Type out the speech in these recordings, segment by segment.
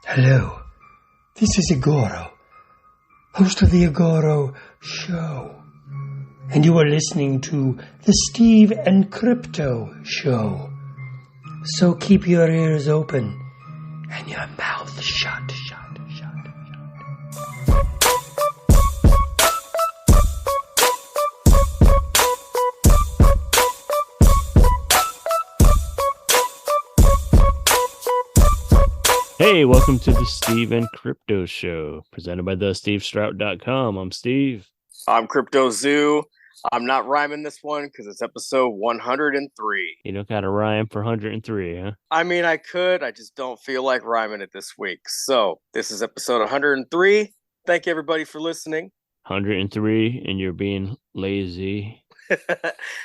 Hello, this is Igoro, host of the Igoro Show, and you are listening to the Steve and Crypto Show. So keep your ears open and your mouth shut. Hey, welcome to the Steve and Crypto Show, presented by thestevestrout.com. I'm Steve. I'm Crypto Zoo. I'm not rhyming this one because it's episode 103. You don't got a rhyme for 103, huh? I mean, I could. I just don't feel like rhyming it this week. So this is episode 103. Thank you, everybody, for listening. 103, and you're being lazy.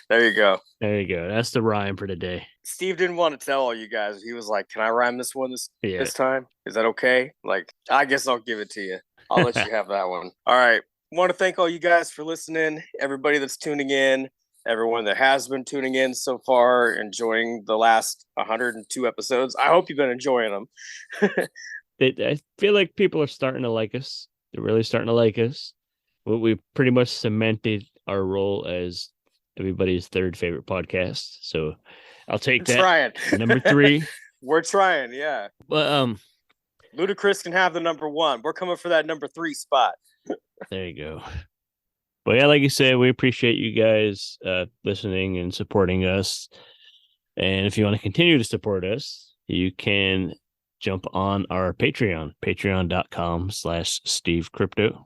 There you go. There you go. That's the rhyme for today. Steve didn't want to tell all you guys. He was like, can I rhyme this one this time? Is that okay? Like, I guess I'll give it to you. I'll let you have that one. All right. Want to thank all you guys for listening, everybody that's tuning in, everyone that has been tuning in so far, enjoying the last 102 episodes. I hope you've been enjoying them. I feel like people are starting to like us. They're really starting to like us. We pretty much cemented our role as everybody's third favorite podcast. So I'll take that. Trying. Number 3. We're trying, yeah. But Ludacris can have the number 1. We're coming for that number 3 spot. There you go. But yeah, like you said, we appreciate you guys listening and supporting us. And if you want to continue to support us, you can jump on our Patreon, patreon.com/SteveCrypto.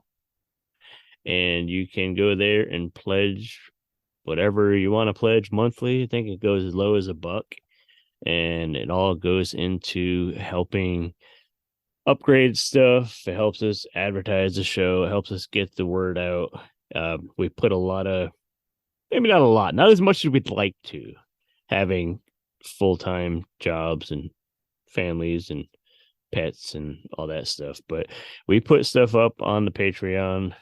And you can go there and pledge whatever you want to pledge monthly. I think it goes as low as $1. And it all goes into helping upgrade stuff. It helps us advertise the show. It helps us get the word out. We put a lot of, maybe not a lot, not as much as we'd like to, having full-time jobs and families and pets and all that stuff. But we put stuff up on the Patreon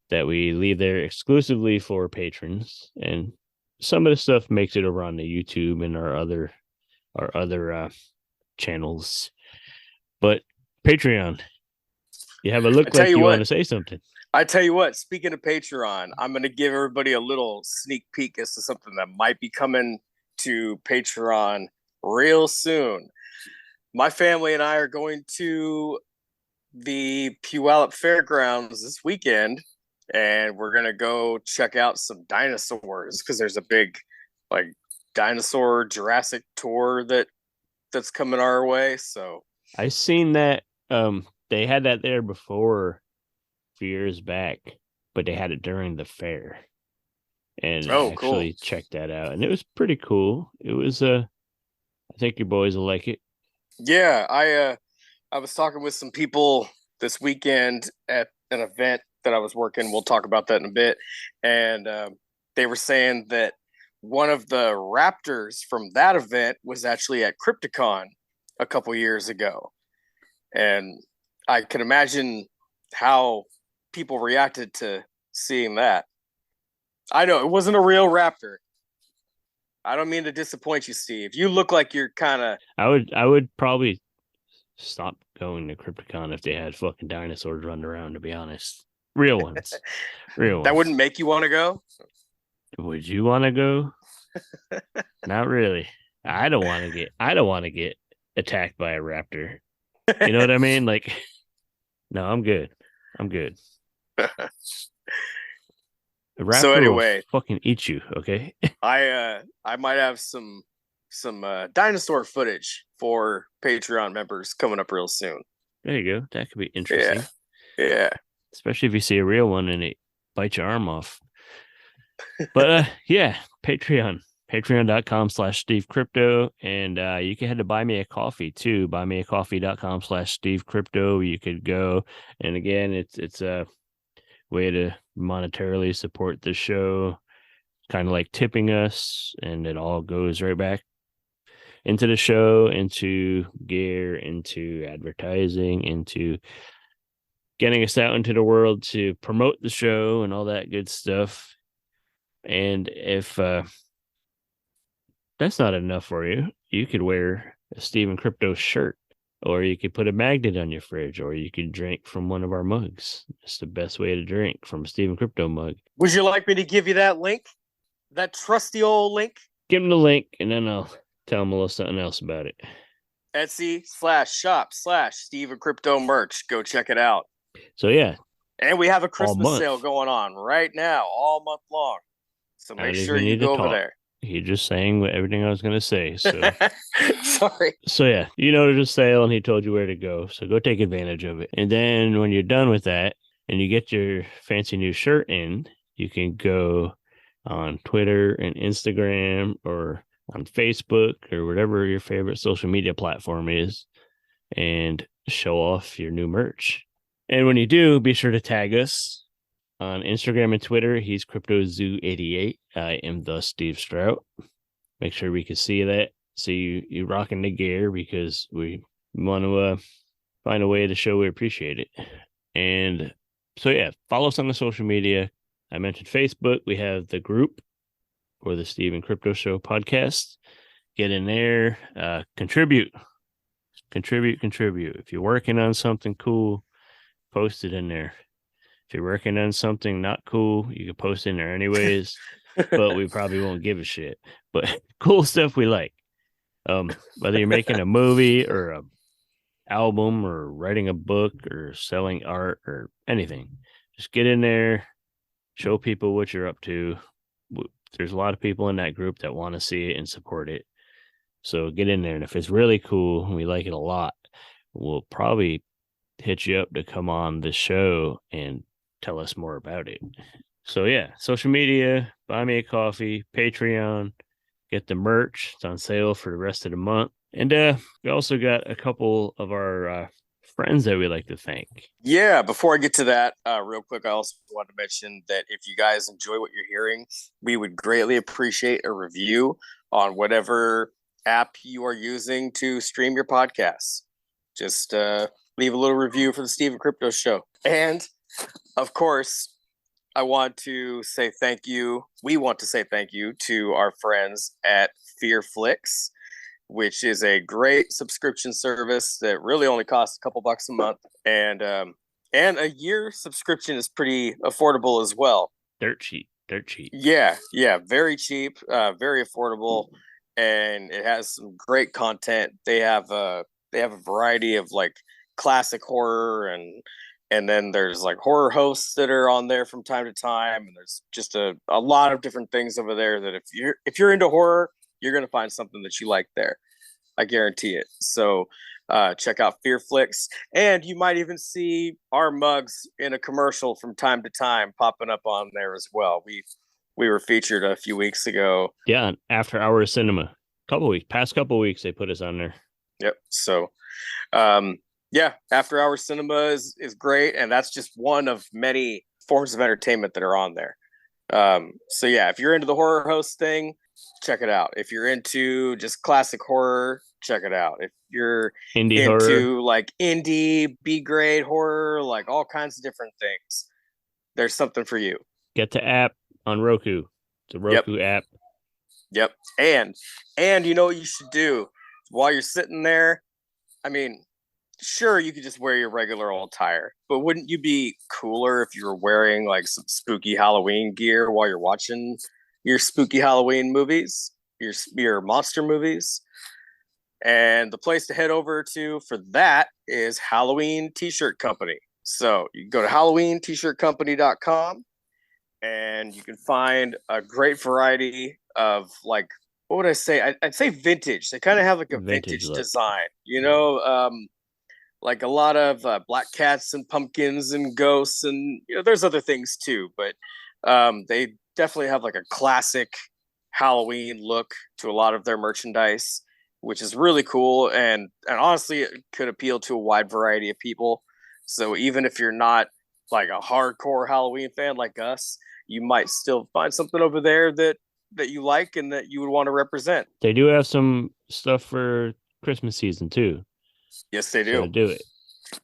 that we leave there exclusively for patrons, and some of the stuff makes it over on the YouTube and our other channels. But Patreon, you have a look like you want to say something. I tell you what, speaking of Patreon, I'm going to give everybody a little sneak peek as to something that might be coming to Patreon real soon. My family and I are going to the Puyallup Fairgrounds this weekend, and we're going to go check out some dinosaurs because there's a big dinosaur Jurassic tour that's coming our way. So I seen that they had that there before a few years back, but they had it during the fair. And I actually checked that out, and it was pretty cool. It was I think your boys will like it. Yeah, I was talking with some people this weekend at an event that I was working. We'll talk about that in a bit. And they were saying that one of the raptors from that event was actually at Crypticon a couple years ago. And I can imagine how people reacted to seeing that. I know it wasn't a real raptor. I don't mean to disappoint you, Steve. You look like you're kind of... I would probably stop going to Crypticon if they had fucking dinosaurs running around, to be honest. Real ones. Real ones. That wouldn't make you want to go? Would you want to go? Not really. I don't want to get attacked by a raptor. You know what I mean? Like, no, I'm good. A raptor so anyway, will fucking eat you, okay? I might have some dinosaur footage for Patreon members coming up real soon. There you go. That could be interesting. Yeah. Especially if you see a real one and it bites your arm off. But yeah, patreon.com/SteveCrypto. And you can head to Buy Me a Coffee too. buymeacoffee.com/SteveCrypto. You could go. And again, it's a way to monetarily support the show, kind of like tipping us, and it all goes right back into the show, into gear, into advertising, into getting us out into the world to promote the show and all that good stuff. And if that's not enough for you, you could wear a Steve and Crypto shirt Or you could put a magnet on your fridge, or you could drink from one of our mugs. It's the best way to drink, from a Steven Crypto mug. Would you like me to give you that link? That trusty old link? Give them the link, and then I'll tell them a little something else about it. Etsy/shop/Steven Crypto merch. Go check it out. So yeah. And we have a Christmas sale going on right now, all month long. So make sure you go over there. You're just saying everything I was going to say. So sorry. So yeah, there's a sale, and he told you where to go. So go take advantage of it. And then when you're done with that, and you get your fancy new shirt in, you can go on Twitter and Instagram, or on Facebook, or whatever your favorite social media platform is, and show off your new merch. And when you do, be sure to tag us on Instagram and Twitter. He's CryptoZoo88. I am the Steve Strout. Make sure we can see that. See you rocking the gear, because we want to find a way to show we appreciate it. And so yeah, follow us on the social media. I mentioned Facebook. We have the group for the Steven Crypto Show podcast. Get in there, contribute. If you're working on something cool, post it in there. If you're working on something not cool, you can post in there anyways, but we probably won't give a shit. But cool stuff we like. Whether you're making a movie, or a album, or writing a book, or selling art, or anything, just get in there, show people what you're up to. There's a lot of people in that group that want to see it and support it. So get in there, and if it's really cool and we like it a lot, we'll probably hit you up to come on the show and tell us more about it. So yeah, social media, buy me a coffee, Patreon, get the merch. It's on sale for the rest of the month. And we also got a couple of our friends that we like to thank. Yeah, before I get to that, real quick, I also want to mention that if you guys enjoy what you're hearing, we would greatly appreciate a review on whatever app you are using to stream your podcasts. Just leave a little review for the Steven Crypto Show. And of course, I want to say thank you. We want to say thank you to our friends at Fearflix, which is a great subscription service that really only costs a couple bucks a month. And a year subscription is pretty affordable as well. Dirt cheap. Yeah, very cheap, very affordable, and it has some great content. They have a variety of like classic horror, and then there's like horror hosts that are on there from time to time, and there's just a lot of different things over there that if you're into horror, you're gonna find something that you like there. I guarantee it. So check out Fearflix, and you might even see our mugs in a commercial from time to time popping up on there as well. We were featured a few weeks ago. Yeah, After Hours Cinema. Past couple weeks they put us on there. Yep. So yeah, After Hours Cinema is great, and that's just one of many forms of entertainment that are on there. So yeah, if you're into the horror host thing, check it out. If you're into just classic horror, check it out. If you're into horror, like indie B-grade horror, like all kinds of different things, there's something for you. Get the app on Roku. It's a Roku app. Yep. And you know what you should do while you're sitting there? I mean, sure, you could just wear your regular old attire, but wouldn't you be cooler if you were wearing like some spooky Halloween gear while you're watching your spooky Halloween movies, your monster movies? And the place to head over to for that is Halloween T-Shirt Company. So you can go to HalloweenT-shirtCompany.com, and you can find a great variety of, like, what would I say? I'd say vintage. They kind of have like a vintage design, you know, like a lot of black cats and pumpkins and ghosts, and you know, there's other things too, but they definitely have like a classic Halloween look to a lot of their merchandise, which is really cool, and honestly, it could appeal to a wide variety of people. So even if you're not like a hardcore Halloween fan like us, you might still find something over there that you like and that you would want to represent. They do have some stuff for Christmas season too. Yes, they do. So do it.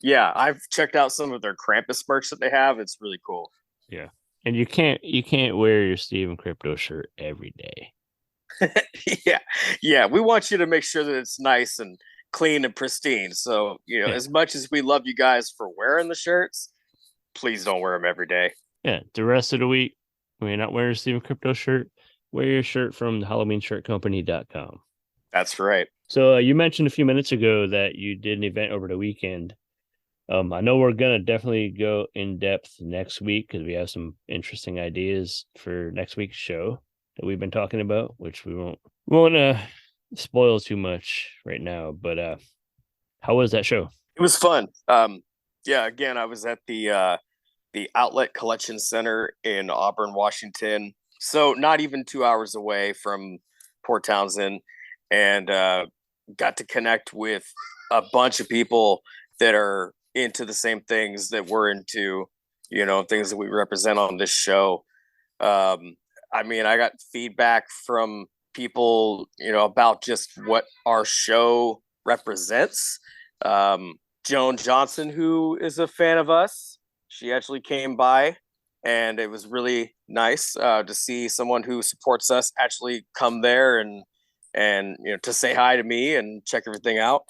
Yeah, I've checked out some of their Krampus merch that they have. It's really cool. Yeah. And you can't wear your Steven Crypto shirt every day. Yeah. We want you to make sure that it's nice and clean and pristine. So, as much as we love you guys for wearing the shirts, please don't wear them every day. Yeah, the rest of the week, when you're not wearing a Steven Crypto shirt, wear your shirt from the HalloweenShirtCompany.com. That's right. So you mentioned a few minutes ago that you did an event over the weekend. I know we're going to definitely go in depth next week because we have some interesting ideas for next week's show that we've been talking about, which we won't spoil too much right now. But how was that show? It was fun. Again, I was at the Outlet Collection Center in Auburn, Washington. So not even 2 hours away from Port Townsend, and got to connect with a bunch of people that are into the same things that we're into, things that we represent on this show. I got feedback from people, about just what our show represents. Joan Johnson, who is a fan of us, she actually came by, and it was really nice to see someone who supports us actually come there and to say hi to me and check everything out.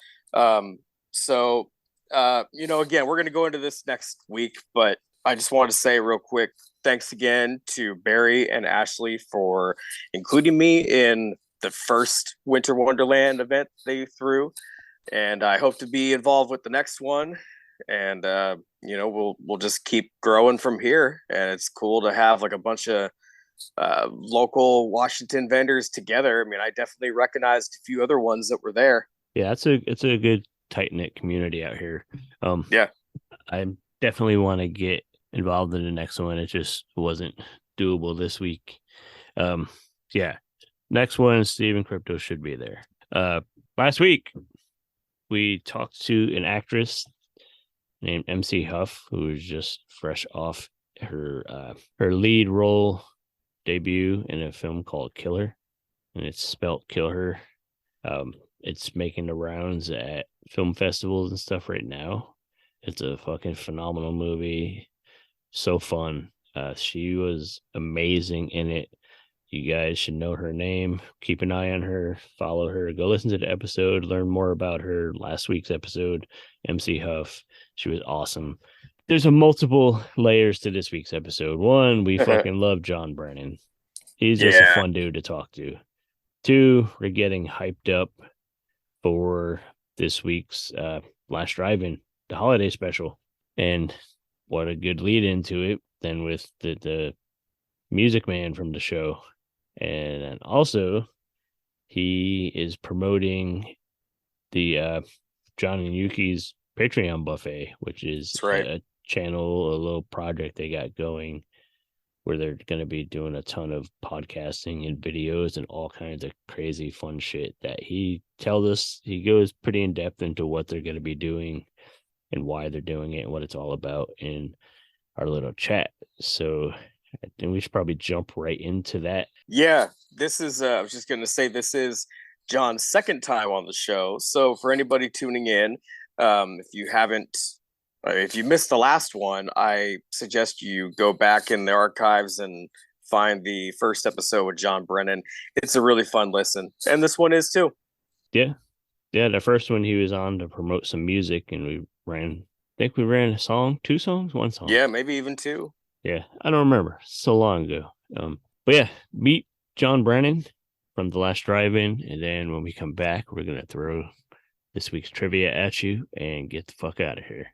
Again, we're going to go into this next week, but I just wanted to say real quick, thanks again to Barry and Ashley for including me in the first Winter Wonderland event they threw. And I hope to be involved with the next one. And, we'll just keep growing from here. And it's cool to have like a bunch of local Washington vendors together. I definitely recognized a few other ones that were there. Yeah, it's a good tight-knit community out here. I definitely want to get involved in the next one. It just wasn't doable this week. Next one, Steven Crypto should be there. Last week we talked to an actress named MC Huff, who was just fresh off her lead role debut in a film called Killer, and it's spelt Kill Her. It's making the rounds at film festivals and stuff right now. It's a fucking phenomenal movie. So fun. She was amazing in it. You guys should know her name. Keep an eye on her. Follow her. Go listen to the episode. Learn more about her. Last week's episode, MC Huff. She was awesome. There's a multiple layers to this week's episode. One, we fucking love John Brennan. He's just a fun dude to talk to. Two, we're getting hyped up for this week's Last Drive-In, the holiday special. And what a good lead into it then with the music man from the show. And then also he is promoting the John and Yuki's Patreon buffet, which is a channel, a little project they got going where they're going to be doing a ton of podcasting and videos and all kinds of crazy fun shit that he tells us. He goes pretty in depth into what they're going to be doing and why they're doing it and what it's all about in our little chat. So I think we should probably jump right into that. Yeah, this is, I was just going to say, this is John's second time on the show. So for anybody tuning in, if you missed the last one, I suggest you go back in the archives and find the first episode with John Brennan. It's a really fun listen. And this one is too. Yeah. Yeah. The first one he was on to promote some music, and we ran a song, 2 songs, 1 song. Yeah, maybe even 2. Yeah. I don't remember. So long ago. But yeah, meet John Brennan from The Last Drive-In. And then when we come back, we're going to throw this week's trivia at you and get the fuck out of here.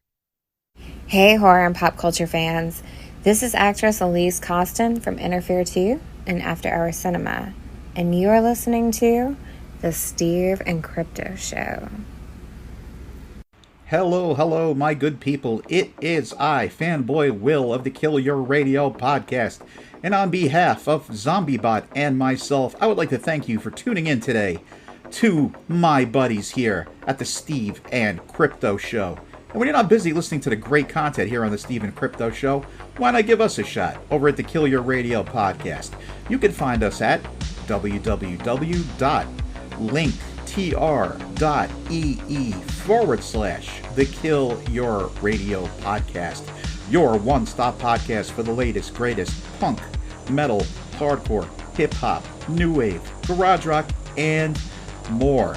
Hey, horror and pop culture fans. This is actress Elise Costin from Interfere 2 and After Hour Cinema. And you are listening to The Steve and Crypto Show. Hello, my good people. It is I, Fanboy Will of the Kill Your Radio podcast. And on behalf of ZombieBot and myself, I would like to thank you for tuning in today to my buddies here at the Steve and Crypto Show. And when you're not busy listening to the great content here on the Steve and Crypto Show, why not give us a shot over at the Kill Your Radio podcast? You can find us at www.linktr.ee/the Kill Your Radio podcast. Your one-stop podcast for the latest, greatest punk, metal, hardcore, hip-hop, new wave, garage rock, and more.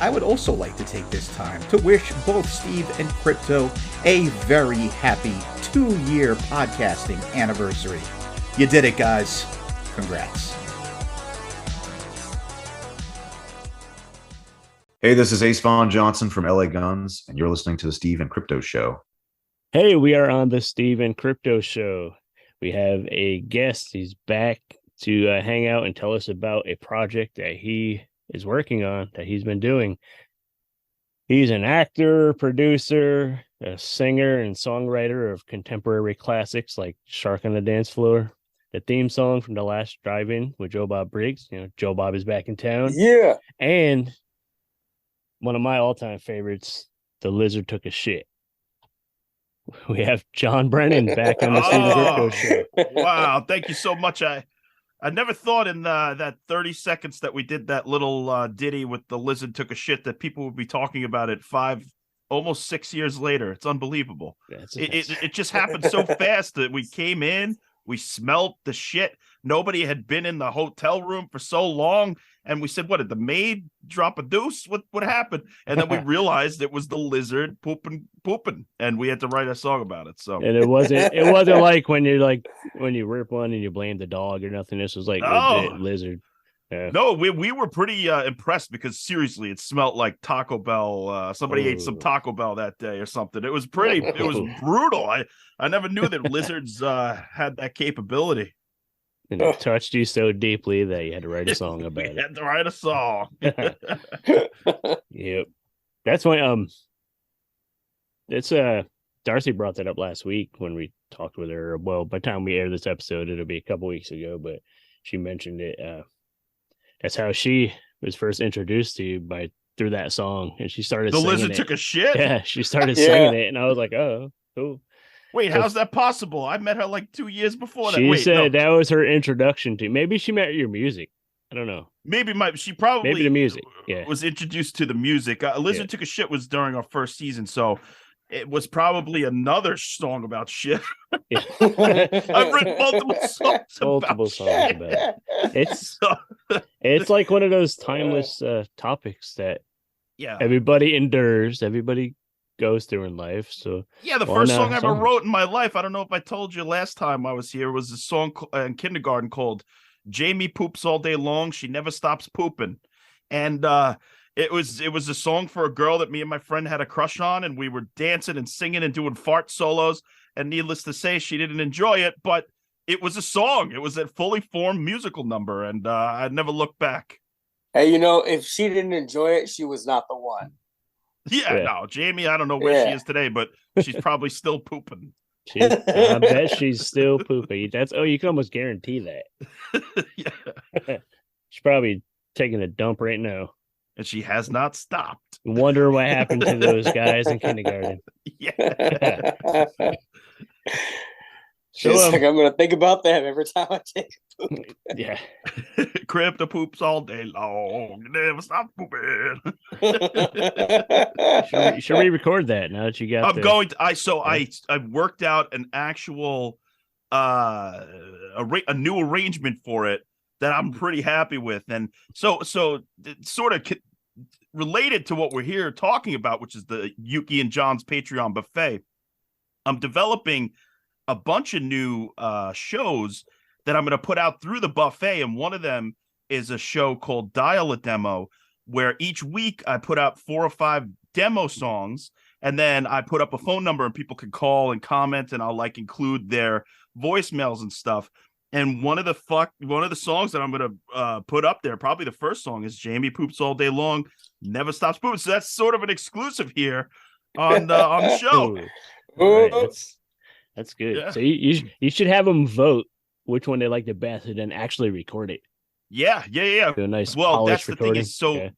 I would also like to take this time to wish both Steve and Crypto a very happy 2-year podcasting anniversary. You did it, guys. Congrats. Hey, this is Ace Vaughn Johnson from LA Guns, and you're listening to the Steve and Crypto Show. Hey, we are on the Steve and Crypto Show. We have a guest. He's back to hang out and tell us about a project that he is working on, that he's been doing. He's an actor, producer, a singer, and songwriter of contemporary classics like Shark on the Dance Floor, the theme song from The Last Drive-In with Joe Bob Briggs. You know, Joe Bob is back in town. Yeah. And one of my all-time favorites, The Lizard Took a Shit. We have John Brennan back on the Steve and Crypto Show. Wow, thank you so much. I never thought in that 30 seconds that we did that little ditty with The Lizard Took a Shit that people would be talking about it almost 6 years later. It's unbelievable. It just happened so fast that we came in, we smelled the shit. Nobody had been in the hotel room for so long. And we said, what, did the maid drop a deuce? What happened? And then we realized it was the lizard pooping. And we had to write a song about it. So and it wasn't like when you rip one and you blame the dog or nothing. This was like legit lizard. Yeah. No, we were pretty impressed because seriously, it smelled like Taco Bell. Somebody ate some Taco Bell that day or something. It was it was brutal. I never knew that lizards had that capability. And it touched you so deeply that you had to write a song about it. Had to write a song. Yep. That's why it's Darcy brought that up last week when we talked with her. Well, by the time we air this episode, it'll be a couple weeks ago, but she mentioned it. That's how she was first introduced to you through that song, and she started singing Lizard Took a Shit? Yeah, she started singing it, and I was like, oh, cool. Wait, how's that possible? I met her like 2 years before that. She said that was her introduction to. Maybe she met your music. I don't know. Maybe she probably the music. Yeah, was introduced to the music. Lizard Took a Shit was during our first season, so it was probably another song about shit. Yeah. I've written multiple songs about it. It's like one of those timeless topics that everybody endures, everybody goes through in life. So the first song I ever wrote in my life, I don't know if I told you last time I was here, was a song in kindergarten called Jamie Poops All Day Long, She Never Stops Pooping. And it was a song for a girl that me and my friend had a crush on, and we were dancing and singing and doing fart solos, and needless to say, she didn't enjoy it, but it was a song. It was a fully formed musical number, and I'd never looked back. Hey, if she didn't enjoy it, she was not the one. No, Jamie, I don't know where she is today, but she's probably still pooping. I bet she's still pooping. You can almost guarantee that. She's probably taking a dump right now. And she has not stopped. Wonder what happened to those guys in kindergarten. She's like, I'm going to think about them every time I take a poop. Yeah. Crypto poops all day long. Never stop pooping. Should we record that now that you got I worked out an actual a new arrangement for it that I'm pretty happy with. And so sort of related to what we're here talking about, which is the Yuki and John's Patreon buffet. I'm developing a bunch of new shows that I'm going to put out through the buffet. And one of them is a show called Dial a Demo, where each week I put out 4 or 5 demo songs, and then I put up a phone number and people can call and comment, and I'll include their voicemails and stuff. And one of the songs that I'm going to put up there, probably the first song, is Jamie Poops All Day Long, Never Stops Pooping. So that's sort of an exclusive here on the show. Right, that's good. Yeah. So you should have them vote which one they like the best and then actually record it. Yeah. Do a nice that's the recording. thing is so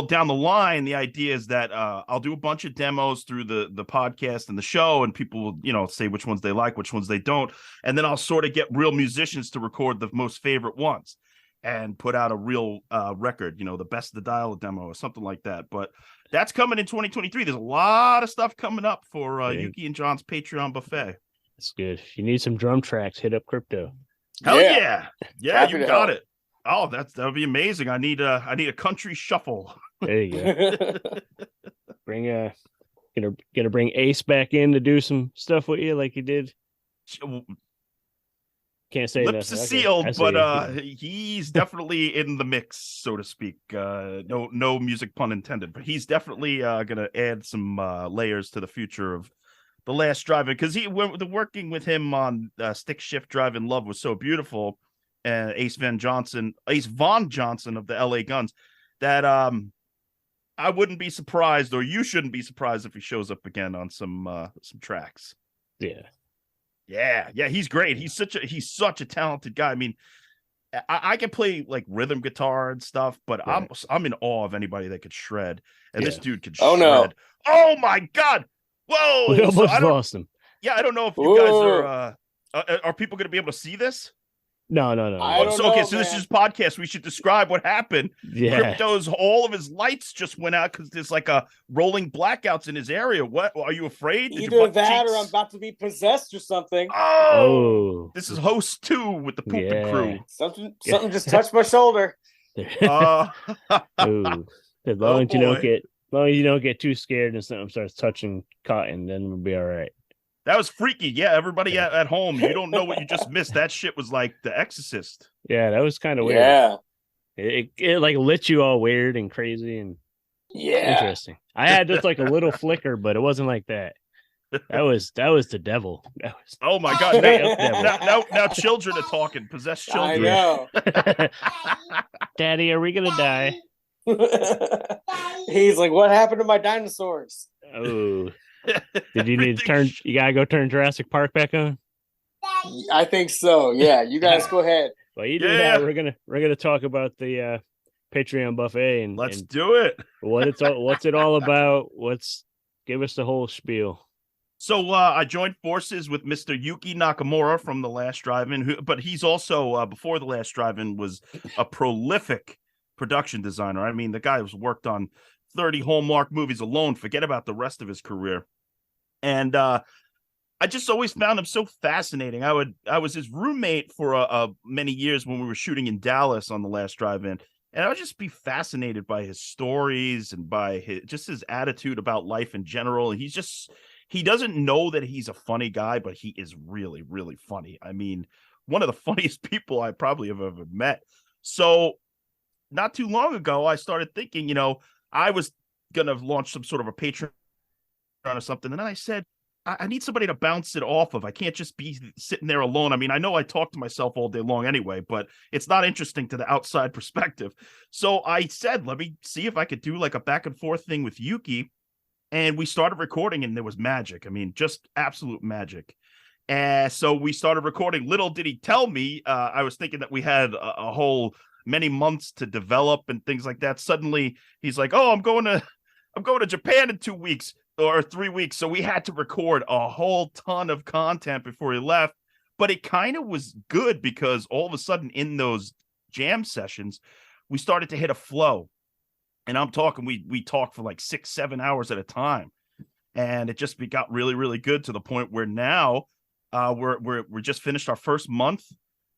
down the line, the idea is that I'll do a bunch of demos through the podcast and the show, and people will say which ones they like, which ones they don't, and then I'll sort of get real musicians to record the most favorite ones and put out a real record, the best of the Dial demo or something like that. But that's coming in 2023. There's a lot of stuff coming up for Yuki and John's Patreon buffet. That's good. If you need some drum tracks, hit up Crypto. Hell yeah. You got it. Oh, that would be amazing. I need a country shuffle. There you go. Bring gonna bring Ace back in to do some stuff with you like he did. Can't say Lips nothing. are Okay. sealed, but he's definitely in the mix, so to speak. No music pun intended, but he's definitely gonna add some layers to the future of The Last Drive-In, because working with him on Stick Shift Drive-In Love was so beautiful. Ace Von Johnson of the LA Guns, that I wouldn't be surprised, or you shouldn't be surprised, if he shows up again on some tracks. Yeah, he's great. He's such a talented guy. I mean, I can play like rhythm guitar and stuff, but right. I'm in awe of anybody that could shred, and this dude could shred. No. Oh my God! Whoa! We almost lost him. Yeah, I don't know if you guys are people going to be able to see this? No. So this is podcast. We should describe what happened. Yeah. All of his lights just went out because there's like a rolling blackouts in his area. What are you afraid? Either that or I'm about to be possessed or something. Oh. This is host 2 with the pooping crew. Something just touched my shoulder. As long as you don't get too scared and something starts touching cotton, then we'll be all right. That was freaky. Yeah, everybody at home, you don't know what you just missed. That shit was like The Exorcist. Yeah, that was kind of weird. Yeah. It like lit you all weird and crazy and interesting. I had just like a little flicker, but it wasn't like that. That was the devil. Oh my God. Now children are talking. Possessed children. I know. Daddy, are we gonna die? He's like, what happened to my dinosaurs? Oh. Did you need to turn? You gotta go turn Jurassic Park back on. I think so. Yeah, you guys go ahead. Well, you do that. We're gonna talk about the Patreon buffet and let's do it. What's it all about? Give us the whole spiel. So I joined forces with Mr. Yuki Nakamura from The Last Drive-In, but he's also before The Last Drive-In was a prolific production designer. I mean, the guy has worked on 30 Hallmark movies alone. Forget about the rest of his career. And I just always found him so fascinating. I was his roommate for many years when we were shooting in Dallas on The Last Drive-In, and I would just be fascinated by his stories and by his attitude about life in general. And he doesn't know that he's a funny guy, but he is really, really funny. I mean, one of the funniest people I probably have ever met. So not too long ago, I started thinking, I was going to launch some sort of a Patreon or something. And then I said, I need somebody to bounce it off of. I can't just be sitting there alone. I mean, I know I talk to myself all day long anyway, but it's not interesting to the outside perspective. So I said, let me see if I could do like a back and forth thing with Yuki. And we started recording and there was magic. I mean, just absolute magic. And so we started recording. Little did he tell me, I was thinking that we had a whole many months to develop and things like that. Suddenly he's like, oh, I'm going to Japan in 2 weeks or 3 weeks. So we had to record a whole ton of content before he left, but it kind of was good because all of a sudden in those jam sessions, we started to hit a flow, and I'm talking, we talked for like 6-7 hours at a time, and it just got really, really good to the point where now we're just finished our first month.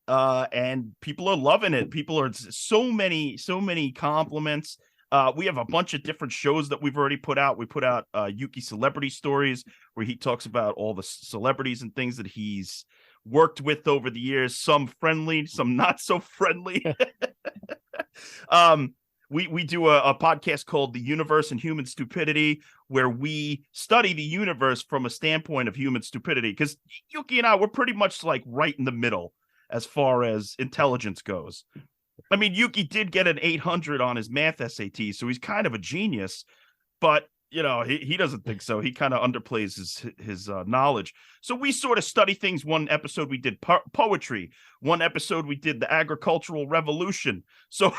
And people are loving it. People are so many compliments. We have a bunch of different shows that we've already put out. We put out Yuki Celebrity Stories, where he talks about all the celebrities and things that he's worked with over the years, some friendly, some not so friendly. We do a podcast called The Universe and Human Stupidity, where we study the universe from a standpoint of human stupidity. Because Yuki and I, we're pretty much like right in the middle as far as intelligence goes. I mean, Yuki did get an 800 on his math SAT, so he's kind of a genius, but he doesn't think so. He kind of underplays his knowledge. So we sort of study things. One episode we did poetry. One episode we did the agricultural revolution. So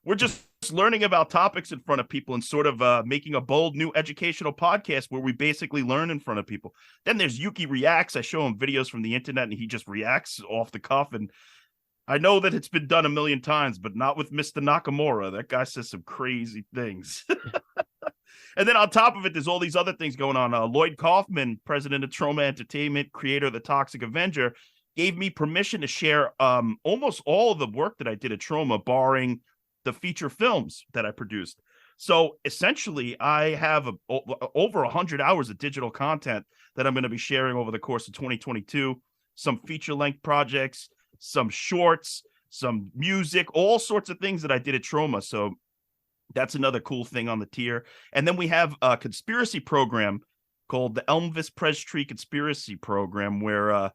we're just learning about topics in front of people and sort of making a bold new educational podcast where we basically learn in front of people. Then there's Yuki Reacts. I show him videos from the internet and he just reacts off the cuff. And I know that it's been done a million times, but not with Mr. Nakamura. That guy says some crazy things. And then on top of it, there's all these other things going on. Lloyd Kaufman, president of Troma Entertainment, creator of The Toxic Avenger, gave me permission to share almost all of the work that I did at Trauma, barring the feature films that I produced. So essentially, I have over 100 hours of digital content that I'm going to be sharing over the course of 2022. Some feature-length projects, some shorts, some music, all sorts of things that I did at Trauma. So that's another cool thing on the tier. And then we have a conspiracy program called the Elmvis Pres Tree Conspiracy Program, where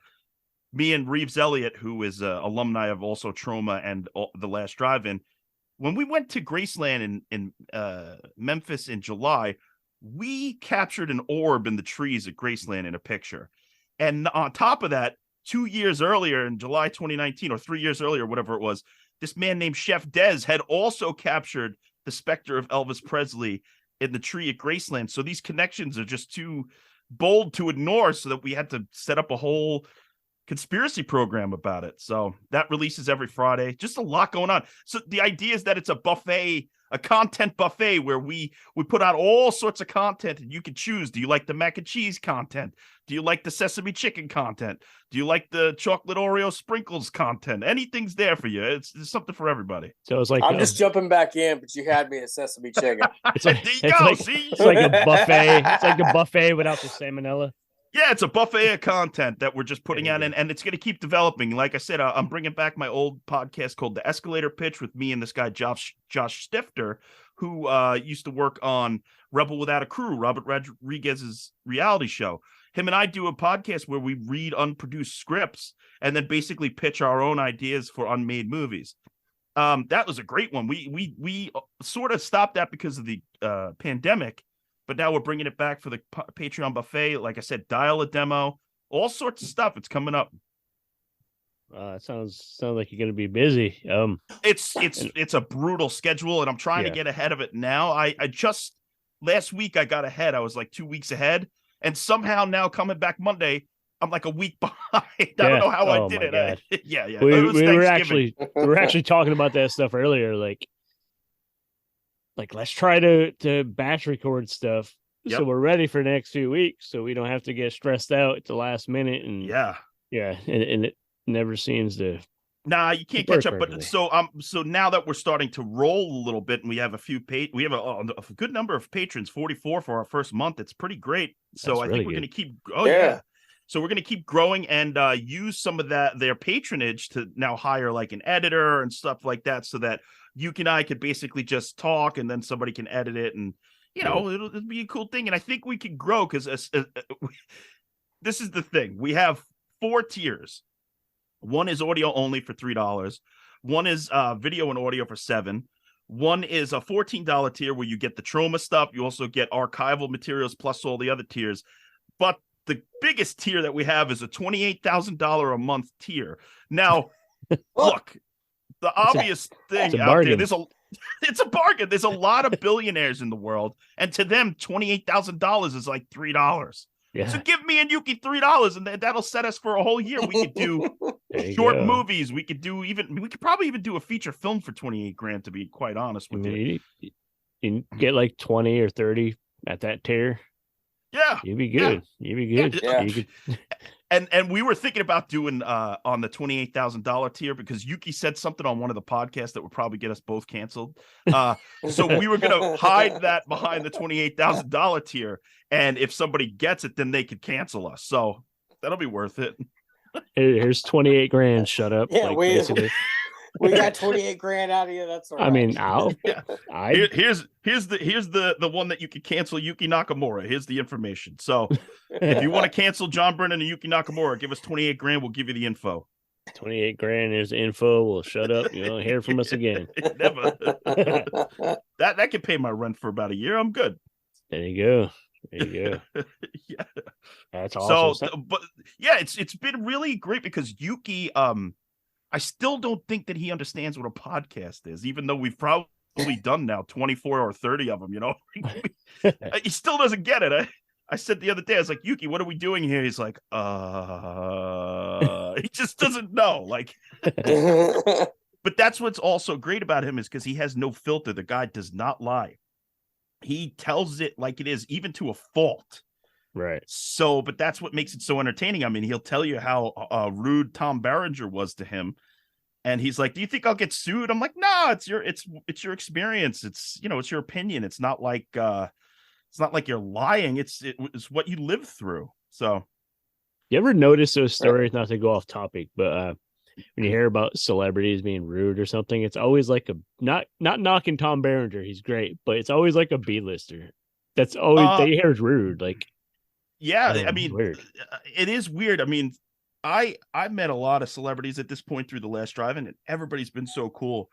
me and Reeves Elliott, who is an alumni of also Trauma and The Last Drive-In, when we went to Graceland in Memphis in July, we captured an orb in the trees at Graceland in a picture. And on top of that, 2 years earlier in July 2019, or 3 years earlier, whatever it was, this man named Chef Dez had also captured the specter of Elvis Presley in the tree at Graceland. So these connections are just too bold to ignore, so that we had to set up a whole conspiracy program about it. So that releases every Friday. Just a lot going on. So the idea is that it's a buffet, a content buffet, where we put out all sorts of content, and you can choose. Do you like the mac and cheese content? Do you like the sesame chicken content? Do you like the chocolate Oreo sprinkles content? Anything's there for you. It's something for everybody. So it's like I'm just jumping back in, but you had me at sesame chicken. It's like, There you go. See? It's like a buffet. It's like a buffet without the salmonella. Yeah, it's a buffet of content that we're just putting out, and it's going to keep developing. Like I said, I'm bringing back my old podcast called The Escalator Pitch with me and this guy, Josh Stifter, who used to work on Rebel Without a Crew, Robert Rodriguez's reality show. Him and I do a podcast where we read unproduced scripts and then basically pitch our own ideas for unmade movies. That was a great one. We sort of stopped that because of the pandemic. But now we're bringing it back for the Patreon buffet. Like I said, dial a demo, all sorts of stuff. It's coming up. It sounds like you're going to be busy. It's a brutal schedule, and I'm trying to get ahead of it now. I just last week I got ahead. I was like 2 weeks ahead, and somehow now coming back Monday, I'm like a week behind. I don't know how I did it. Yeah. We were actually talking about that stuff earlier. Like let's try to batch record stuff so we're ready for the next few weeks, so we don't have to get stressed out at the last minute. And and it never seems to. Nah, you can't catch up. But so now that we're starting to roll a little bit, and we have we have a good number of patrons, 44 for our first month. It's pretty great. So I think we're going to keep. So we're going to keep growing and use some of their patronage to now hire like an editor and stuff like that, so that Yuki and I could basically just talk, and then somebody can edit it, and it'll be a cool thing. And I think we can grow, because this is the thing: we have 4 tiers. One is audio only for $3. One is video and audio for $7. One is a $14 tier where you get the Trauma stuff. You also get archival materials plus all the other tiers. But the biggest tier that we have is a $28,000 a month tier. Now, look. The obvious thing out there, it's a bargain. There's a lot of billionaires in the world, and to them, $28,000 is like $3. Yeah. So give me and Yuki $3, and that'll set us for a whole year. We could do short movies. We could probably even do a feature film for $28,000. To be quite honest with you, you get like 20 or 30 at that tier. Yeah, you'd be good. You'd be good. Yeah. You could... And we were thinking about doing on the $28,000 tier, because Yuki said something on one of the podcasts that would probably get us both canceled. So we were going to hide that behind the $28,000 tier, and if somebody gets it, then they could cancel us. So that'll be worth it. Here's $28,000. Shut up. Yeah, we got $28,000 out of you. That's all right. I mean, here's the one that you could cancel Yuki Nakamura. Here's the information. So if you want to cancel John Brennan and Yuki Nakamura, give us $28,000. We'll give you the info. $28,000 is the info. We'll shut up. You don't hear from us again. Never. that could pay my rent for about a year. I'm good. There you go. Yeah, that's awesome. So, but yeah, it's been really great, because Yuki, I still don't think that he understands what a podcast is, even though we've probably done now 24 or 30 of them, He still doesn't get it. I said the other day, I was like, Yuki, what are we doing here? He's like, he just doesn't know. Like, but that's what's also great about him, is because he has no filter. The guy does not lie. He tells it like it is, even to a fault. Right. So, but that's what makes it so entertaining. I mean, he'll tell you how rude Tom Berenger was to him. And he's like, "Do you think I'll get sued?" I'm like, "No, it's your experience. It's it's your opinion. It's not like you're lying. It's what you lived through." So, you ever notice those stories? Not to go off topic, but when you hear about celebrities being rude or something, it's always like not knocking Tom Berenger. He's great, but it's always like a B-lister. That's always they hear is rude. Like, yeah, I mean, weird. It is weird. I mean, I've met a lot of celebrities at this point through the Last Drive-In, and everybody's been so cool.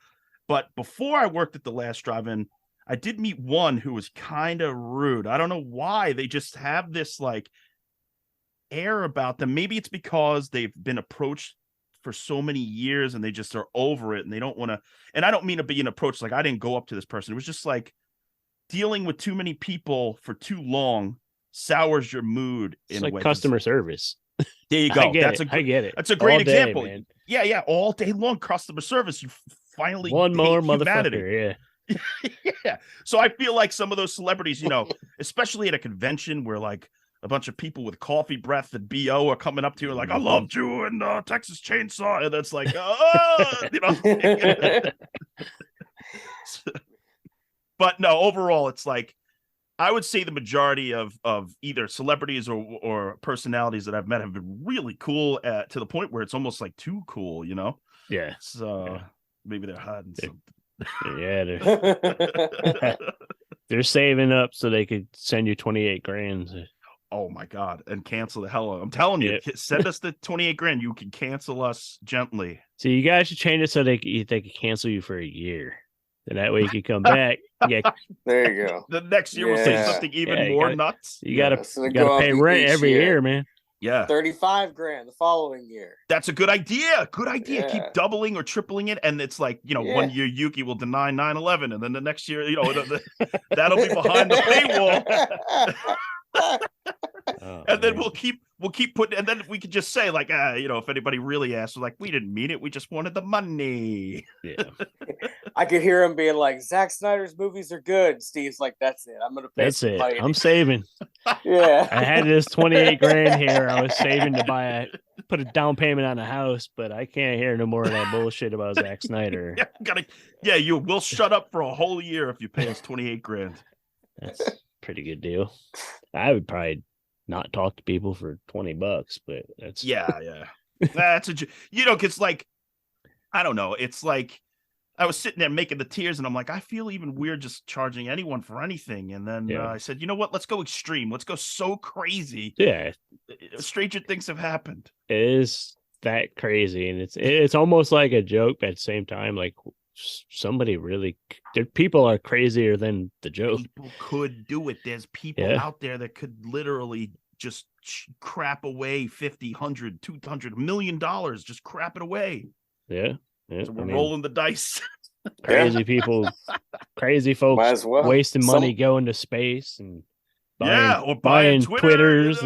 But before I worked at the Last Drive-In, I did meet one who was kind of rude. I don't know why. They just have this like air about them. Maybe it's because they've been approached for so many years and they just are over it and they don't want to. And I don't mean to be an approach like I didn't go up to this person. It was just like dealing with too many people for too long sours your mood. It's in like a way. customer service. There you go. I get it. That's a great all example. Day, man. Yeah. All day long customer service. You finally one more humanity. Motherfucker. Yeah. Yeah. So I feel like some of those celebrities, especially at a convention where like a bunch of people with coffee breath and BO are coming up to you like, "I loved you," and Texas Chainsaw. And it's like, But no, overall, it's like, I would say the majority of either celebrities or personalities that I've met have been really cool to the point where it's almost like too cool, Yeah. So maybe they're hiding something. Yeah, they're saving up so they could send you 28 grand. Oh my God. And cancel the hell out. I'm telling you, send us the 28 grand. You can cancel us gently. So you guys should change it so they could cancel you for a year. And that way you can come back. Yeah. There you go. The next year we'll say something even more nuts. You gotta pay rent every year, man. Yeah. 35 grand the following year. That's a good idea. Good idea. Yeah. Keep doubling or tripling it. And it's like, 1 year Yuki will deny 9/11. And then the next year, that'll be behind the paywall. And then we'll keep putting, and then we could just say like, if anybody really asks, like, we didn't mean it. We just wanted the money. Yeah. I could hear him being like, Zack Snyder's movies are good. Steve's like, that's it. I'm going to pay. That's it. I'm saving. Yeah. I had this 28 grand here. I was saving to put a down payment on a house, but I can't hear no more of that bullshit about Zack Snyder. We'll shut up for a whole year if you pay us 28 grand. That's a pretty good deal. I would probably not talk to people for $20, but that's that's because like, I don't know. It's like I was sitting there making the tears and I'm like, I feel even weird just charging anyone for anything. And then I said, you know what? Let's go extreme. Let's go so crazy. Yeah. Stranger things have happened. It is that crazy. And it's almost like a joke, but at the same time, like people are crazier than the joke. People could do it. There's people out there that could literally just crap away $50, $100, $200, $1 million, just crap it away. Yeah. So we're rolling the dice. Crazy people, crazy folks wasting money going to space and buying Twitters.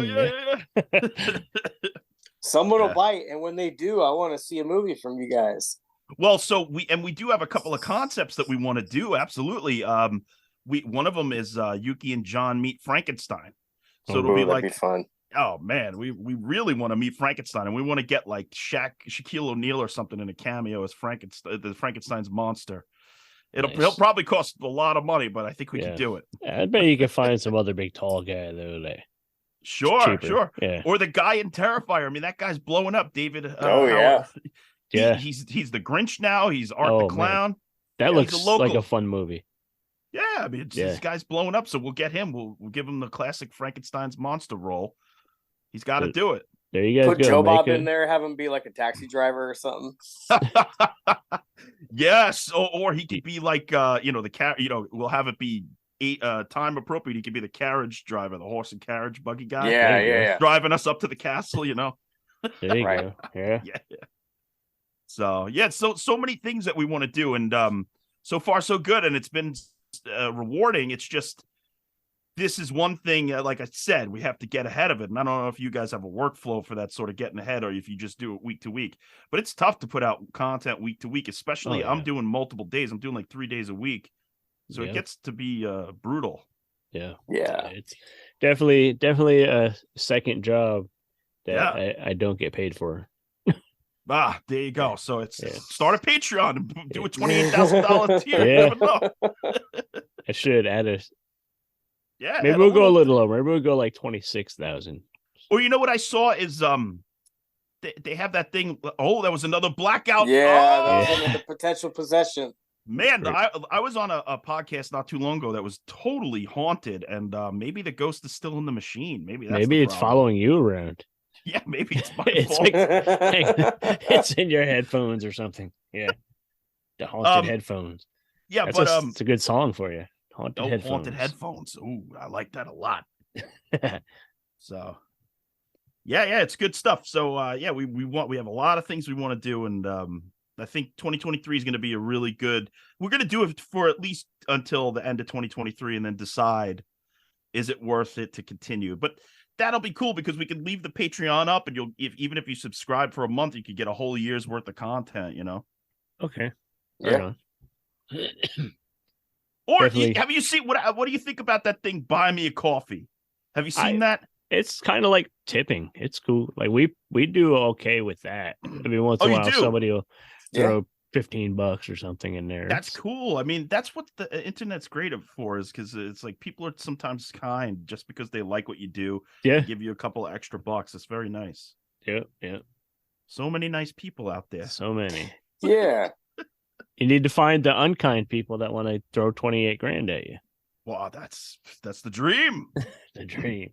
Someone will bite, and when they do, I want to see a movie from you guys. Well, so we do have a couple of concepts that we want to do. Absolutely. One of them is Yuki and John meet Frankenstein. So it'll be like fun. Oh man, we really want to meet Frankenstein, and we want to get like Shaquille O'Neal or something in a cameo as Frankenstein's monster. It'll probably cost a lot of money, but I think we can do it. I bet you can find some other big tall guy though. Sure. Yeah. Or the guy in Terrifier. I mean, that guy's blowing up, David. He's the Grinch now. He's Art the Clown. Man. That looks like a fun movie. Yeah, I mean, this guy's blowing up, so we'll get him. We'll give him the classic Frankenstein's monster role. He's got to do it. There you guys Put Joe Bob in there, have him be like a taxi driver or something. Yes, or he could be like we'll have it be time appropriate. He could be the carriage driver, the horse and carriage buggy guy. Yeah. Driving us up to the castle, There you go. Yeah. So so many things that we want to do, and so far so good, and it's been rewarding. It's just, this is one thing, like I said, we have to get ahead of it. And I don't know if you guys have a workflow for that sort of getting ahead, or if you just do it week to week. But it's tough to put out content week to week, especially I'm doing multiple days. I'm doing like 3 days a week. So it gets to be brutal. Yeah. Yeah. Definitely a second job that Yeah. I don't get paid for. There you go. So it's Yeah. start a Patreon and do a $28,000 tier. Yeah. You never know. I should add a. Yeah, Maybe add we'll go a little- little lower. Maybe we'll go like 26,000. Or you know what I saw is they have that thing. Oh, that was another blackout. Yeah, that was Yeah. another potential possession. Man, Right. I was on a podcast not too long ago that was totally haunted, and maybe the ghost is still in the machine. Maybe that's Maybe the it's problem. following you around. Yeah, maybe it's my It's fault. like it's in your headphones or something. Yeah, the haunted headphones. Yeah, That's but it's a good song for you. Haunted headphones. haunted headphones. Ooh, I like that a lot. So, yeah, it's good stuff. So, yeah, we have a lot of things we want to do, and I think 2023 is going to be a really good. We're going to do it for at least until the end of 2023, and then decide is it worth it to continue. But that'll be cool because we can leave the Patreon up, and even if you subscribe for a month, you could get a whole year's worth of content. You know. Okay. Yeah. Right on. Or Definitely. have you seen what do you think about that thing? Buy me a coffee. Have you seen that? It's kind of like tipping. It's cool. Like we do okay with that. Every once Oh, in a you while, do? somebody will Yeah. throw $15 or something in there. That's cool. I mean, that's what the internet's great for, is because it's like people are sometimes kind just because they like what you do. Yeah. They give you a couple of extra bucks. It's very nice. Yeah. So many nice people out there. So many. Yeah. You need to find the unkind people that want to throw 28 grand at you. Wow, that's the dream. The dream.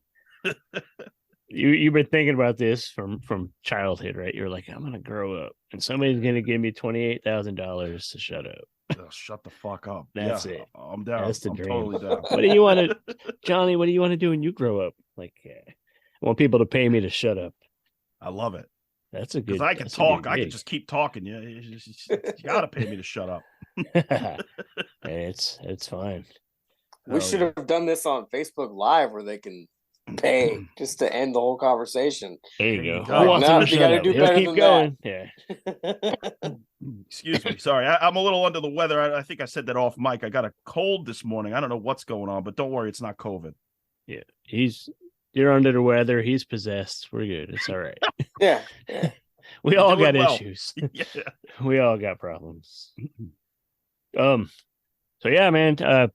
You've been thinking about this from childhood, right? You're like, I'm gonna grow up and somebody's gonna give me $28,000 to shut up. Oh, shut the fuck up. That's Yeah, it. I'm down. That's the I'm dream. totally down. What do you want to, Johnny? What do you want to do when you grow up? Like, I want people to pay me to shut up. I love it. That's a good. Because I can that's a good talk. I can gig. just keep talking. Yeah, you got to pay me to shut up. It's fine. We should have done this on Facebook Live where they can pay just to end the whole conversation. There you There you go. go. Who wants No, him to you shut gotta up? do He'll better keep than going. Yeah. Excuse me. Sorry. I'm a little under the weather. I think I said that off mic. I got a cold this morning. I don't know what's going on, but don't worry. It's not COVID. Yeah. You're under the weather. He's possessed. We're good. It's all right. Yeah. We You're all doing got well. issues. Yeah. We all got problems. So yeah, man.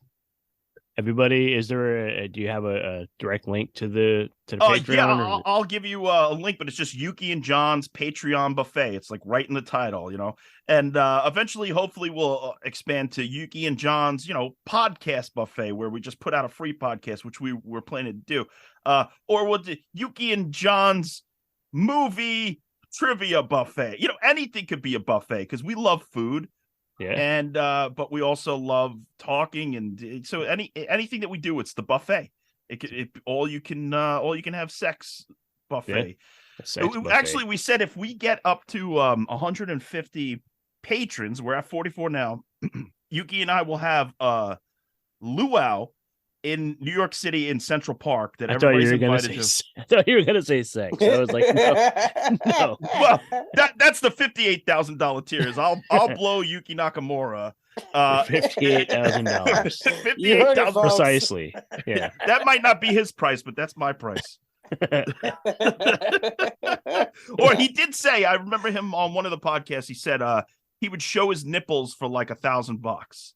Everybody, is there do you have a direct link to the Patreon? Yeah, or is it- I'll give you a link, but it's just Yuki and John's Patreon buffet. It's like right in the title, you know. And eventually, hopefully, we'll expand to Yuki and John's, podcast buffet, where we just put out a free podcast, which we were planning to do. Or we'll do Yuki and John's movie trivia buffet. Anything could be a buffet because we love food. Yeah. And but we also love talking, and so anything that we do, it's the buffet. It all you can have sex buffet. A sex buffet. Actually, we said if we get up to 150 patrons, we're at 44 now. Yuki and I will have luau in New York City in Central Park that I thought you everybody's were gonna invited say. to. I thought you were gonna say sex. I was like, no. Well, that's the $58,000 tiers. I'll blow Yuki Nakamura. $58,000. $58,000 Precisely. Yeah. That might not be his price, but that's my price. Or he did say, I remember him on one of the podcasts. He said he would show his nipples for like $1,000.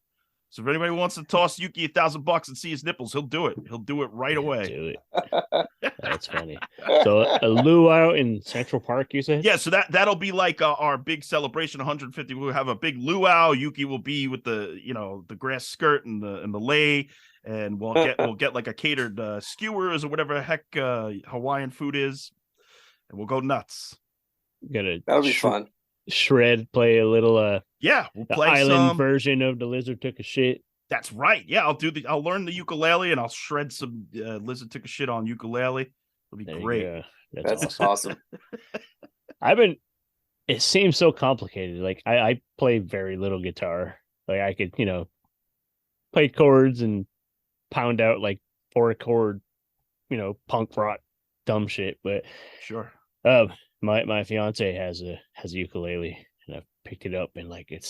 So if anybody wants to toss Yuki $1,000 and see his nipples, he'll do it. He'll do it right away. Do it. That's funny. So a luau in Central Park, you said? Yeah, so that'll be like our big celebration. 150. We'll have a big luau. Yuki will be with the the grass skirt and the lei, and we'll get like a catered skewers or whatever the heck Hawaiian food is, and we'll go nuts. That'll be fun. Shred, play a little we'll the play island some version of the Lizard Took a Shit. That's right. Yeah, I'll learn the ukulele and I'll shred some Lizard Took a Shit on ukulele. It'll be There you great. go. That's awesome. It seems so complicated. Like I play very little guitar. Like I could, play chords and pound out like 4-chord, punk rock dumb shit. But Sure. my fiance has a ukulele, and I've picked it up, and like it's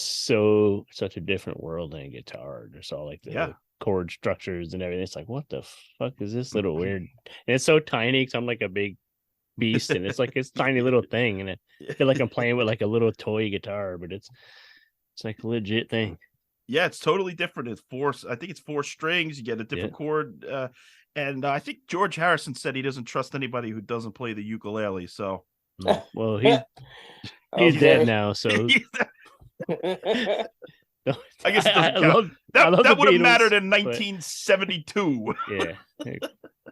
such a different world than a guitar. There's all like the chord structures and everything. It's like, what the fuck is this little weird? And it's so tiny because I'm like a big beast, and it's like this tiny little thing, and I feel like I'm playing with like a little toy guitar, but it's like a legit thing. Yeah, it's totally different. It's I think it's 4 strings. You get a different chord. And I think George Harrison said he doesn't trust anybody who doesn't play the ukulele. So, well, he's dead now. So, I guess it I doesn't count. love that would have Beatles, mattered in 1972. Yeah,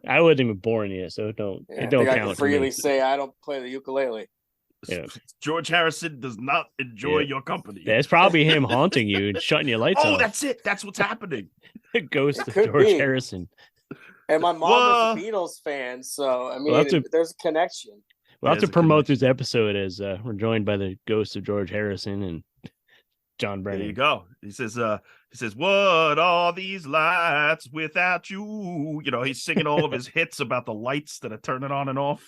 I wasn't even born yet, so it don't count. I can freely say I don't play the ukulele. Yeah. George Harrison does not enjoy your company. Yeah, it's probably him haunting you and shutting your lights off. Oh, that's it. That's what's happening. Ghost of George Harrison. And my mom was a Beatles fan, so I mean, there's a connection. We'll have to promote this episode as we're joined by the ghost of George Harrison and John Brennan. There you go. He says, what are these lights without you? You know, he's singing all of his hits about the lights that are turning on and off.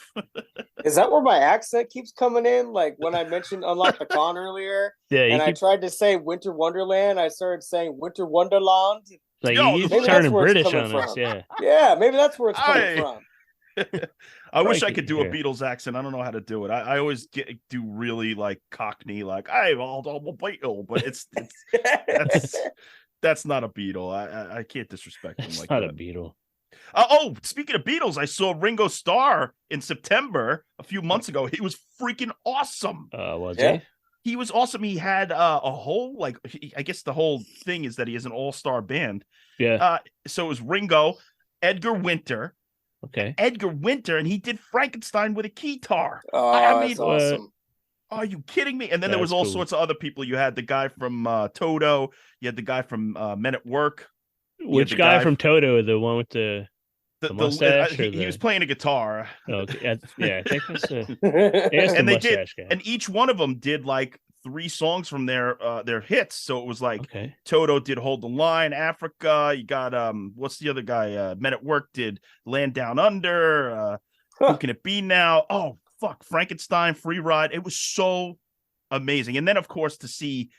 Is that where my accent keeps coming in? Like when I mentioned Unlock the Con earlier, and I tried to say Winter Wonderland, I started saying Winter Wonderland. Like he's turning British on us, Yeah, maybe that's where it's coming from. I wish I could do a Beatles accent. I don't know how to do it. I always do really like Cockney, like I'm a Beatle, but that's not a Beatle. I can't disrespect him like that. Not a Beatle. Speaking of Beatles, I saw Ringo Starr in September a few months ago. He was freaking awesome. Was he? He was awesome. He had a whole I guess the whole thing is that he has an all-star band. Yeah. So it was Ringo, Edgar Winter. Okay. Edgar Winter, and he did Frankenstein with a guitar. Oh, I mean, that's awesome. Are you kidding me? And then there was all sorts of other people. You had the guy from Toto. You had the guy from Men at Work. Which guy from Toto? The one with the mustache? He was playing a guitar. Okay. I think that's and they did, guy. And each one of them did like 3 songs from their hits. So it was like Toto did Hold the Line, Africa. You got what's the other guy? Men at Work did Land Down Under. Who Can It Be Now? Oh fuck, Frankenstein, Free Ride. It was so amazing. And then of course to see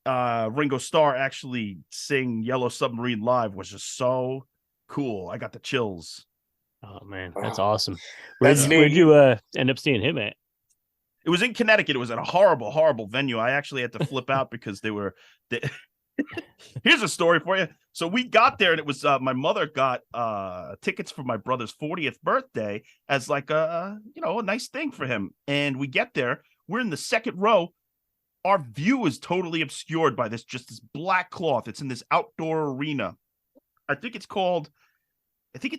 Ringo Starr actually sing Yellow Submarine live was just so cool. I got the chills. Oh man, that's awesome. Where'd you end up seeing him at? It was in Connecticut. It was at a horrible, horrible venue. I actually had to flip out because Here's a story for you. So we got there, and it was my mother got tickets for my brother's 40th birthday as like a nice thing for him. And we get there. We're in the second row. Our view is totally obscured by this black cloth. It's in this outdoor arena. I think it's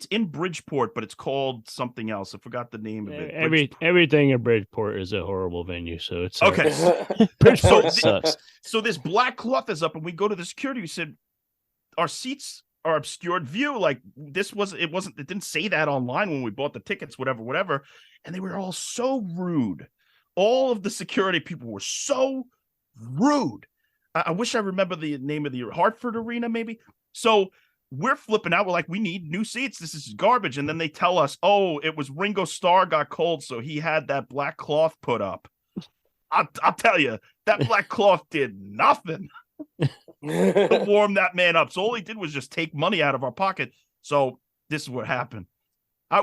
in Bridgeport, but it's called something else. I forgot the name of it. Everything in Bridgeport is a horrible venue, so it's okay. Bridgeport sucks. So this black cloth is up, and we go to the security. We said, "Our seats are obscured view. Like it didn't say that online when we bought the tickets. Whatever." And they were all so rude. All of the security people were so rude. I wish I remember the name of the Hartford Arena, maybe. So we're flipping out. We're like, we need new seats. This is garbage. And then they tell us, oh, it was Ringo Starr got cold, so he had that black cloth put up. I'll tell you, that black cloth did nothing to warm that man up. So all he did was just take money out of our pocket. So this is what happened.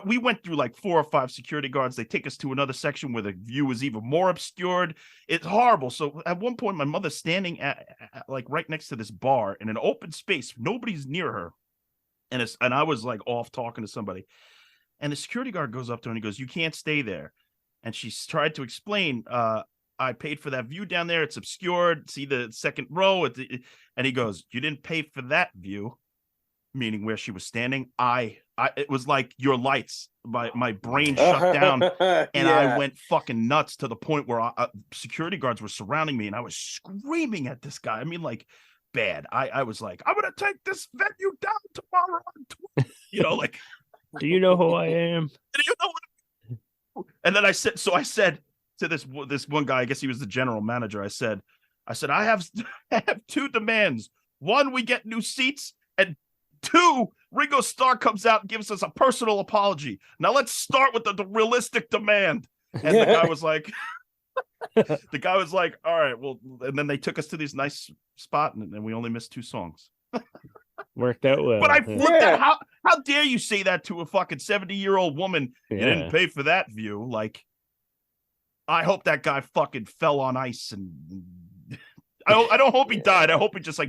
We went through like 4 or 5 security guards. They take us to another section where the view is even more obscured. It's horrible. So at one point, my mother's standing at like right next to this bar in an open space. Nobody's near her. And I was like off talking to somebody. And the security guard goes up to her and he goes, "You can't stay there." And she's tried to explain, I paid for that view down there. It's obscured. See the second row. And he goes, "You didn't pay for that view," meaning where she was standing. It was like your lights. My brain shut down, and I went fucking nuts to the point where security guards were surrounding me, and I was screaming at this guy. I mean, like, bad. I was like, "I'm gonna take this venue down tomorrow on Twitter." Like, do you know who I am? Do you know and then I said to this one guy, I guess he was the general manager. I said, I have 2 demands. 1, we get new seats, and 2, Ringo Starr comes out and gives us a personal apology. Now let's start with the realistic demand. And the guy was like, all right, well, and then they took us to this nice spot, and we only missed 2 songs. Worked out well. But I flipped Yeah. that. How dare you say that to a fucking 70-year-old woman? You didn't pay for that view. Like, I hope that guy fucking fell on ice, and I don't hope he died. I hope he just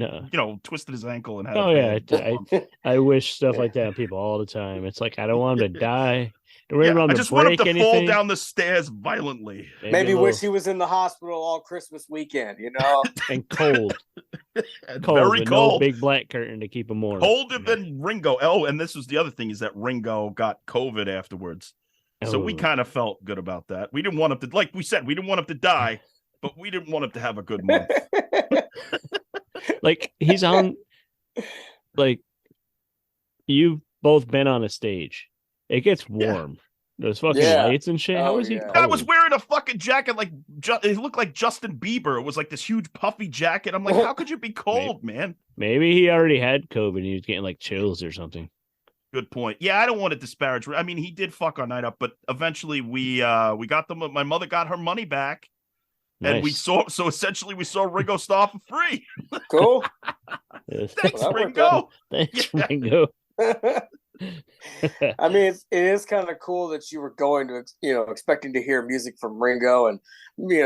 twisted his ankle and had. I wish stuff like that on people all the time. It's like I don't want him to die. I just want him to fall down the stairs violently. Maybe wish he was in the hospital all Christmas weekend, and cold. Very cold. No big black curtain to keep him warm. Colder than Ringo. Oh, and this was the other thing, is that Ringo got COVID afterwards. So we kind of felt good about that. We didn't want him to, like we said, we didn't want him to die, but we didn't want him to have a good month. Like, he's on, like, you've both been on a stage. It gets warm. Those fucking lights and shit. How is he? I was wearing a fucking jacket like it looked like Justin Bieber. It was like this huge puffy jacket. I'm like, how could you be cold, man? Maybe he already had COVID and he was getting like chills or something. Good point. Yeah, I don't want to disparage. I mean, he did fuck our night up, but eventually we got them. My mother got her money back, and we saw. So essentially, we saw Ringo Starr for free. Cool. Thanks, Ringo. Thanks, Ringo. I mean, it is kind of cool that you were going to, expecting to hear music from Ringo and,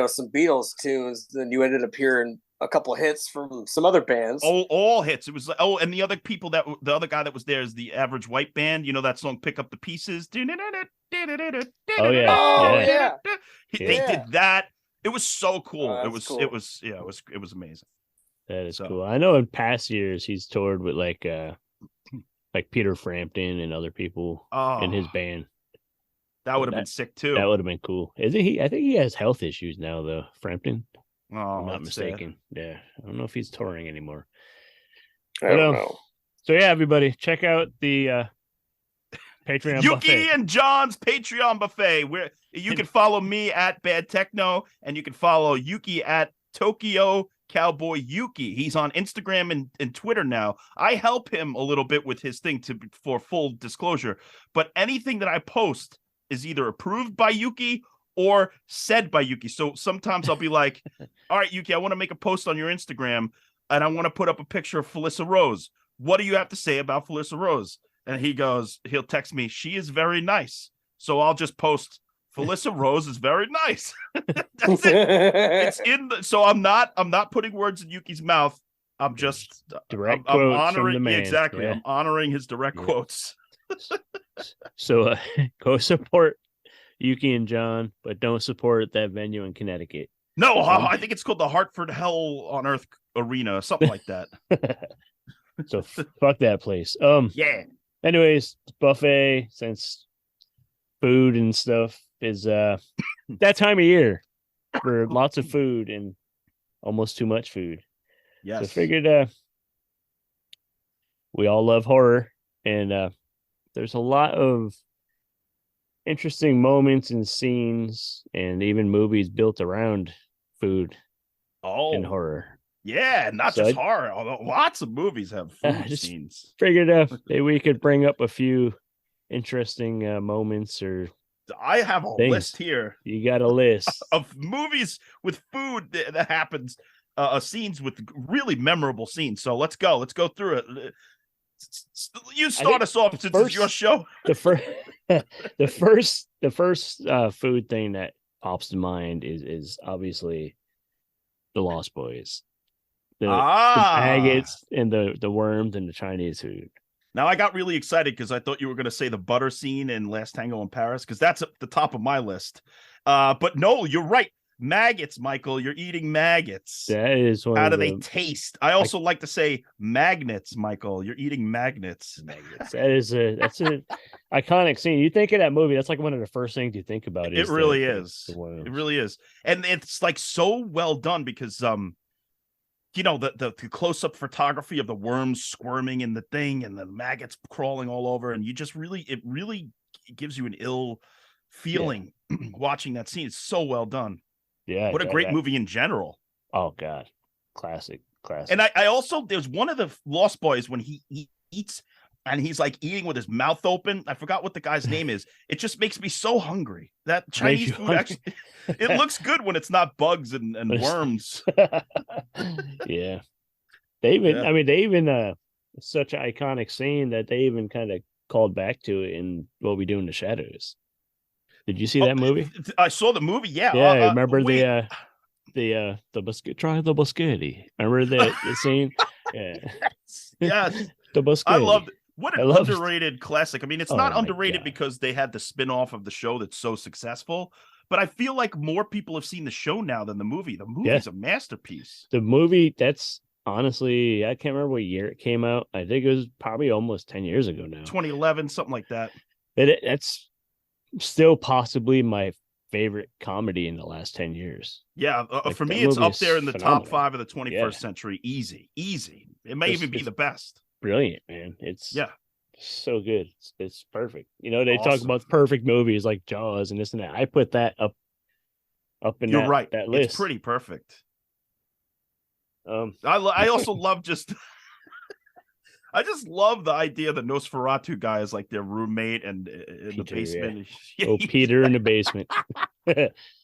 some Beatles tunes. Then you ended up hearing a couple of hits from some other bands. All hits. It was like, and the other people the other guy that was there is the Average White Band. You know that song, Pick Up the Pieces. Oh yeah. They did that. It was so cool. It was amazing. That is cool. I know in past years he's toured with like Peter Frampton and other people in his band. That would have been sick too. That would have been cool. Isn't he? I think he has health issues now, though. Frampton. Oh, I'm not mistaken. Sad. Yeah, I don't know if he's touring anymore. I don't know. So yeah, everybody, check out the Patreon Yuki buffet. and John's Patreon buffet, where you can follow me at Bad Techno, and you can follow Yuki at Tokyo Cowboy Yuki. He's on Instagram and Twitter now. I help him a little bit with his thing for full disclosure, but anything that I post is either approved by Yuki or said by Yuki. So sometimes I'll be like, all right, Yuki, I want to make a post on your Instagram and I want to put up a picture of Felissa Rose. What do you have to say about Felissa Rose? And he'll text me, she is very nice. So I'll just post, Felissa Rose is very nice. That's it. So I'm not putting words in Yuki's mouth. I'm just direct I'm quotes honoring from the man. Exactly. Yeah. I'm honoring his direct quotes. So go support Yuki and John, but don't support that venue in Connecticut. No, I think it's called the Hartford Hell on Earth Arena, something like that. So fuck that place. Yeah. Anyways, buffet, since food and stuff is that time of year for lots of food and almost too much food. Yes. So I figured we all love horror, and there's a lot of interesting moments and scenes and even movies built around food and horror. Yeah, not just horror, although lots of movies have food scenes. Figured maybe we could bring up a few interesting moments or I have a list here. You got a list of movies with food that happens, scenes with really memorable scenes. So let's go through it. You start us off since it's your show. The first food thing that pops to mind is obviously the Lost Boys. The maggots and the worms and the Chinese food. Now I got really excited because I thought you were going to say the butter scene in Last Tango in Paris, because that's at the top of my list. But no, you're right. Maggots, Michael. You're eating maggots. That is one. How do they taste? I also like to say magnets, Michael. You're eating magnets. That's an iconic scene. You think of that movie, that's like one of the first things you think about. It really is. It really is, and it's like so well done because the close-up photography of the worms squirming in the thing and the maggots crawling all over, and it really gives you an ill feeling watching that scene. It's so well done. Yeah, what a great movie in general. Oh God, classic. And I also, there's one of the Lost Boys when he eats and he's like eating with his mouth open. I forgot what the guy's name is. It just makes me so hungry. That Chinese food actually, it looks good when it's not bugs and worms. Yeah, they even such an iconic scene that they even kind of called back to it in What We Do in the Shadows. Did you see that movie? I saw the movie. Yeah. Yeah, remember wait. the try the biscotti. Remember the scene? Yeah. Yes. The biscotti. I loved it. What an I loved underrated classic. I mean, it's Oh not my underrated God. because they had the spin-off of the show that's so successful, but I feel like more people have seen the show now than the movie. The movie's a masterpiece. The movie, that's honestly, I can't remember what year it came out. I think it was probably almost 10 years ago now. 2011, something like that. That's still possibly my favorite comedy in the last 10 years. Yeah, Like, for that me, it's movie up is there in the phenomenal. top 5 of the 21st Yeah. century. Easy. It may even be the best. Brilliant, man. It's so good. It's perfect. You know, they talk Awesome. about perfect movies like Jaws and this and that. I put that up in You're that, right. that list. It's pretty perfect. I I also love just I just love the idea that Nosferatu guy is like their roommate and in the Peter, basement. yeah. Oh, Peter in the basement.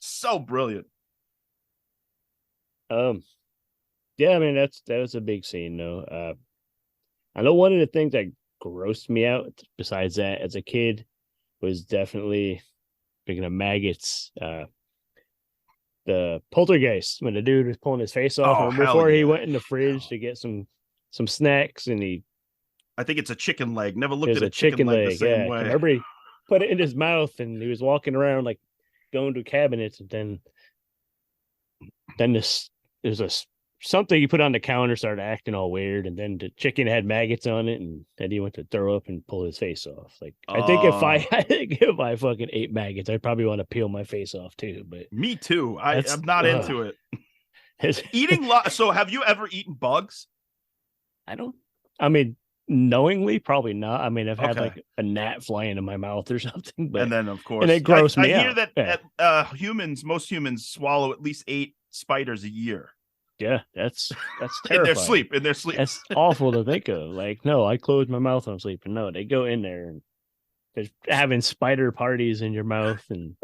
So brilliant. Yeah, I mean that was a big scene though. I know one of the things that grossed me out besides that as a kid was definitely, speaking of maggots, the poltergeist when the dude was pulling his face off. Oh, Before hell he yeah. went in the fridge to get some snacks, and I think it's a chicken leg. Never looked there's at a chicken leg the same way. Remember he put it in his mouth and he was walking around like going to cabinets, and then there's something he put on the counter started acting all weird, and then the chicken had maggots on it, and then he went to throw up and pull his face off. Like I think if I fucking ate maggots, I'd probably want to peel my face off too. But Me too. I'm not into it. Eating so have you ever eaten bugs? I mean, knowingly, probably not. I mean, I've had Okay. like a gnat flying in my mouth or something, but And then of course, and it grossed me I out. hear that most humans swallow at least 8 spiders a year. Yeah, that's terrifying. In their sleep. That's awful to think of. Like, no, I close my mouth when I'm sleeping. No, they go in there and they're having spider parties in your mouth and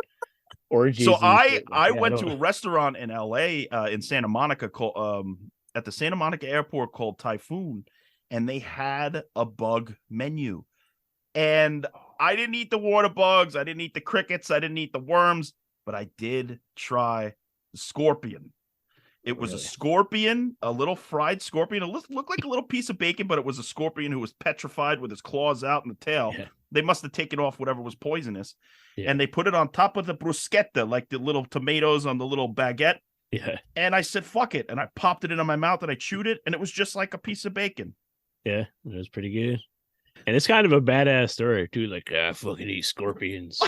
orgies. So and I went to a restaurant in LA in Santa Monica called at the Santa Monica airport called Typhoon, and they had a bug menu. And I didn't eat the water bugs, I didn't eat the crickets, I didn't eat the worms, but I did try the scorpion. It was a scorpion, a little fried scorpion. It looked like a little piece of bacon, but it was a scorpion who was petrified with his claws out in the tail. Yeah. They must have taken off whatever was poisonous. Yeah. And they put it on top of the bruschetta, like the little tomatoes on the little baguette. Yeah. And I said, fuck it. And I popped it into my mouth and I chewed it. And it was just like a piece of bacon. Yeah, it was pretty good. And it's kind of a badass story too. Like, I fucking eat scorpions.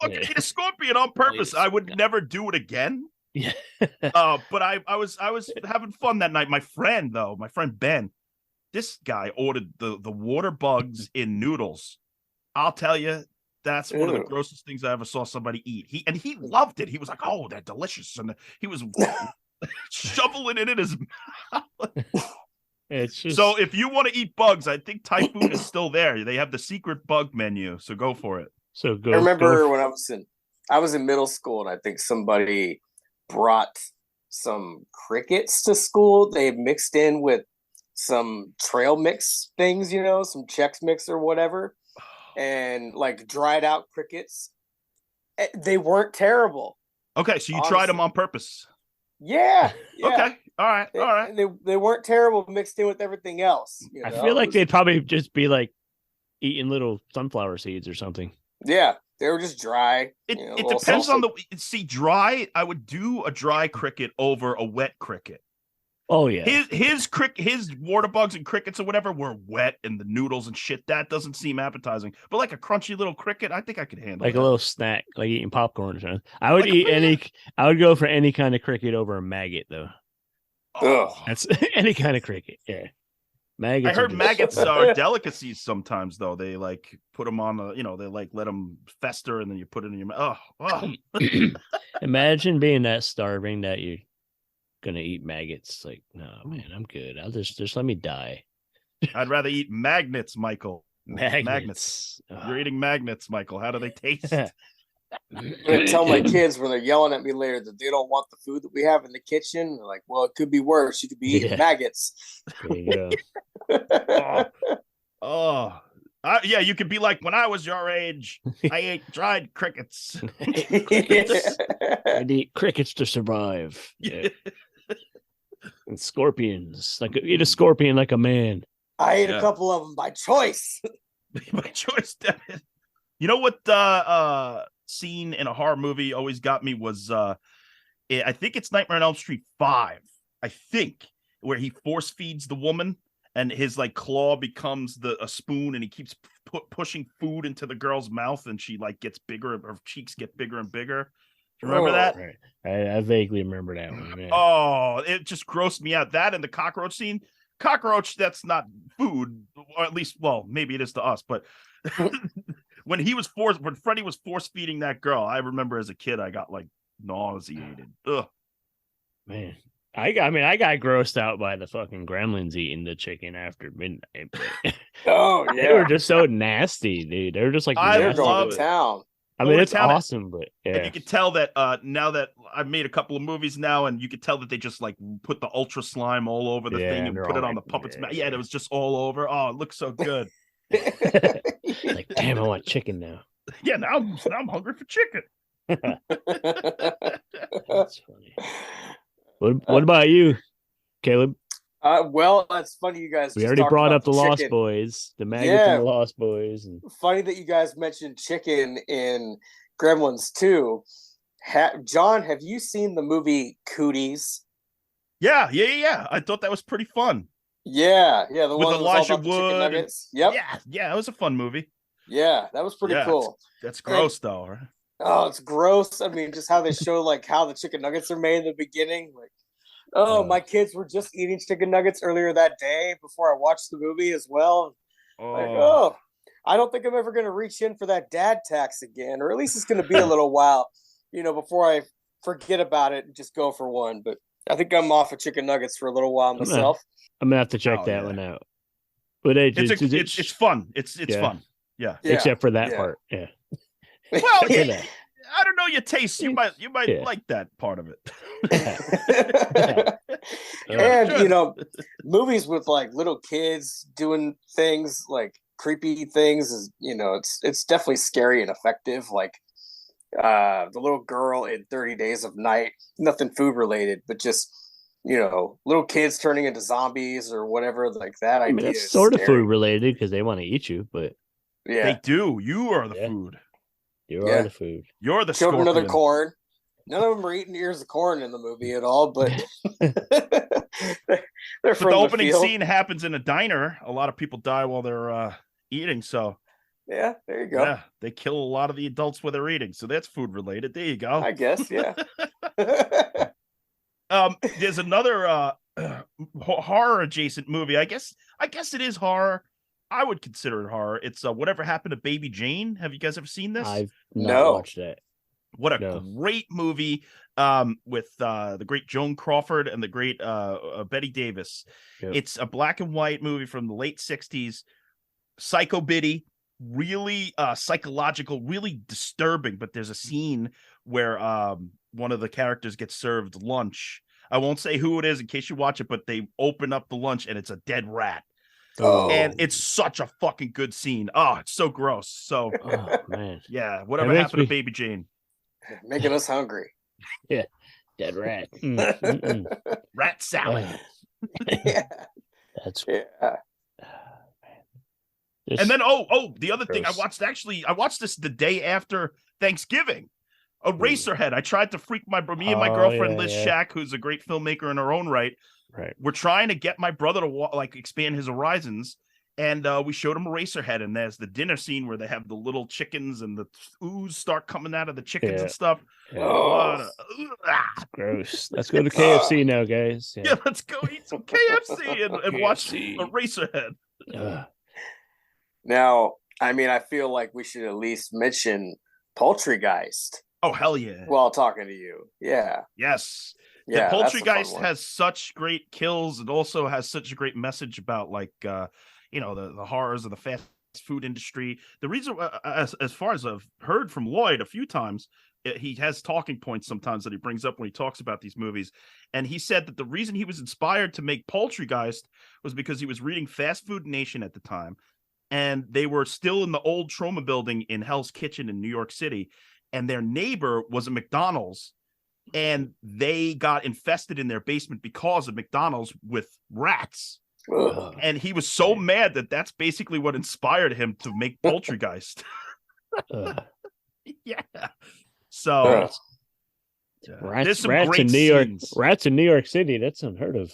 Fucking eat a scorpion on purpose. I would never do it again. Yeah. But I was having fun that night. My friend Ben, this guy ordered the water bugs in noodles. I'll tell you, that's one of the grossest things I ever saw somebody eat. He loved it. He was like, "Oh, they're delicious," and he was shoveling it in his mouth. It's just... So if you want to eat bugs, I think Typhoon is still there. They have the secret bug menu, so go for it. So I remember when I was in middle school, and I think somebody brought some crickets to school. They mixed in with some trail mix things, some Chex Mix or whatever, and like dried out crickets. They weren't terrible. Okay, so you honestly. tried them on purpose. Yeah. Okay. All right. They weren't terrible mixed in with everything else. I feel like they'd probably just be like eating little sunflower seeds or something. Yeah, they were just dry. It depends on dry. I would do a dry cricket over a wet cricket. Oh yeah. His water bugs and crickets or whatever were wet, and the noodles and shit, that doesn't seem appetizing. But like a crunchy little cricket, I think I could handle. Like a little snack, like eating popcorn or something. I would go for any kind of cricket over a maggot though. Oh, that's any kind of cricket. Yeah. Maggots. I heard maggots are delicacies sometimes though. They like put them on they like let them fester and then you put it in your mouth. Oh. Imagine being that starving that you're gonna eat maggots. Like, no man, I'm good. I'll just let me die. I'd rather eat magnets, Michael. Magnets. You're eating magnets, Michael. How do they taste? I'm gonna tell my kids when they're yelling at me later that they don't want the food that we have in the kitchen. They're like, well, it could be worse. You could be eating maggots. There you go. Yeah, you could be like, when I was your age, I ate dried crickets. I'd eat crickets to survive. Yeah. And scorpions. Like eat a scorpion like a man. I ate a couple of them by choice. By choice. You know what scene in a horror movie always got me was I think it's Nightmare on Elm Street 5. I think, where he force feeds the woman and his like claw becomes a spoon, and he keeps pushing food into the girl's mouth, and she like gets bigger, her cheeks get bigger and bigger. Do you remember that? Right. I vaguely remember that one. Yeah. Oh, it just grossed me out. That and the cockroach scene. Cockroach, that's not food, or at least, well, maybe it is to us, but when Freddy was force feeding that girl, I remember as a kid, I got like nauseated. Ugh. Man. I got grossed out by the fucking gremlins eating the chicken after midnight. Oh yeah, they were just so nasty, dude. They were just like they're going to town. I mean, it's awesome, but yeah. And you can tell that now that I've made a couple of movies now, and you can tell that they just like put the ultra slime all over the thing and put it on the puppet's mouth. Yeah, it was just all over. Oh, it looks so good. Like, damn, I want chicken now. Yeah, now I'm hungry for chicken. That's funny. What about you, Caleb? Well, that's funny you guys. We already brought up the Lost Boys, the maggots and the Lost Boys. And... Funny that you guys mentioned chicken in Gremlins 2. John, have you seen the movie Cooties? Yeah. I thought that was pretty fun. Yeah, the with one Elijah Wood. Wood. Nuggets. Yep. Yeah, it was a fun movie. Yeah, that was pretty cool. That's gross, though. Right? Oh, it's gross. I mean, just how they show like how the chicken nuggets are made in the beginning. Like, my kids were just eating chicken nuggets earlier that day before I watched the movie as well. Like, I don't think I'm ever going to reach in for that dad tax again, or at least it's going to be a little while, before I forget about it and just go for one. But I think I'm off of chicken nuggets for a little while myself. I'm gonna have to check that one out. But it's fun. It's fun. Yeah. Except for that part. Yeah. Well, I don't know your taste. You might like that part of it. And movies with like little kids doing things like creepy things is it's definitely scary and effective. Like the little girl in 30 Days of Night, nothing food related, but just little kids turning into zombies or whatever like that. I mean, it's sort of food related because they want to eat you, but they do. You are the food. You are the food. You're the children of the corn. None of them are eating ears of corn in the movie at all, but they're from the opening scene happens in a diner. A lot of people die while they're eating. So yeah, there you go. Yeah, they kill a lot of the adults while they're eating. So that's food related. There you go. I guess, yeah. There's another horror adjacent movie. I guess it is horror. I would consider it horror. It's Whatever Happened to Baby Jane. Have you guys ever seen this? I've not watched it. What a great movie with the great Joan Crawford and the great Betty Davis. Yep. It's a black and white movie from the late 60s. Psycho Biddy, really psychological, really disturbing. But there's a scene where one of the characters gets served lunch. I won't say who it is in case you watch it, but they open up the lunch and it's a dead rat. Oh. And it's such a fucking good scene. Oh, it's so gross. So, man. Yeah, Whatever Happened to Baby Jane. Making us hungry. Yeah. Dead rat. Rat salad. Yeah. That's and then the other thing I watched this the day after Thanksgiving. Eraserhead. I tried to freak me and my girlfriend Liz Shack, who's a great filmmaker in her own right. Right. We're trying to get my brother to expand his horizons, and we showed him Eraserhead, and there's the dinner scene where they have the little chickens and the ooze start coming out of the chickens and stuff. Yeah. Gross. Let's go to KFC now, guys. Yeah, let's go eat some KFC and watch Eraserhead. Now, I mean, I feel like we should at least mention Poultrygeist. Oh, hell yeah. While talking to you. Yeah. Yes. Yeah, the Poultrygeist has such great kills. It also has such a great message about the horrors of the fast food industry. The reason, as far as I've heard from Lloyd a few times, he has talking points sometimes that he brings up when he talks about these movies. And he said that the reason he was inspired to make Poultrygeist was because he was reading Fast Food Nation at the time. And they were still in the old Troma building in Hell's Kitchen in New York City. And their neighbor was a McDonald's. And they got infested in their basement because of McDonald's with rats. Ugh. And he was so mad that that's basically what inspired him to make Poultrygeist. Yeah. So there's some rats great in New York. scenes. Rats in New York City. That's unheard of.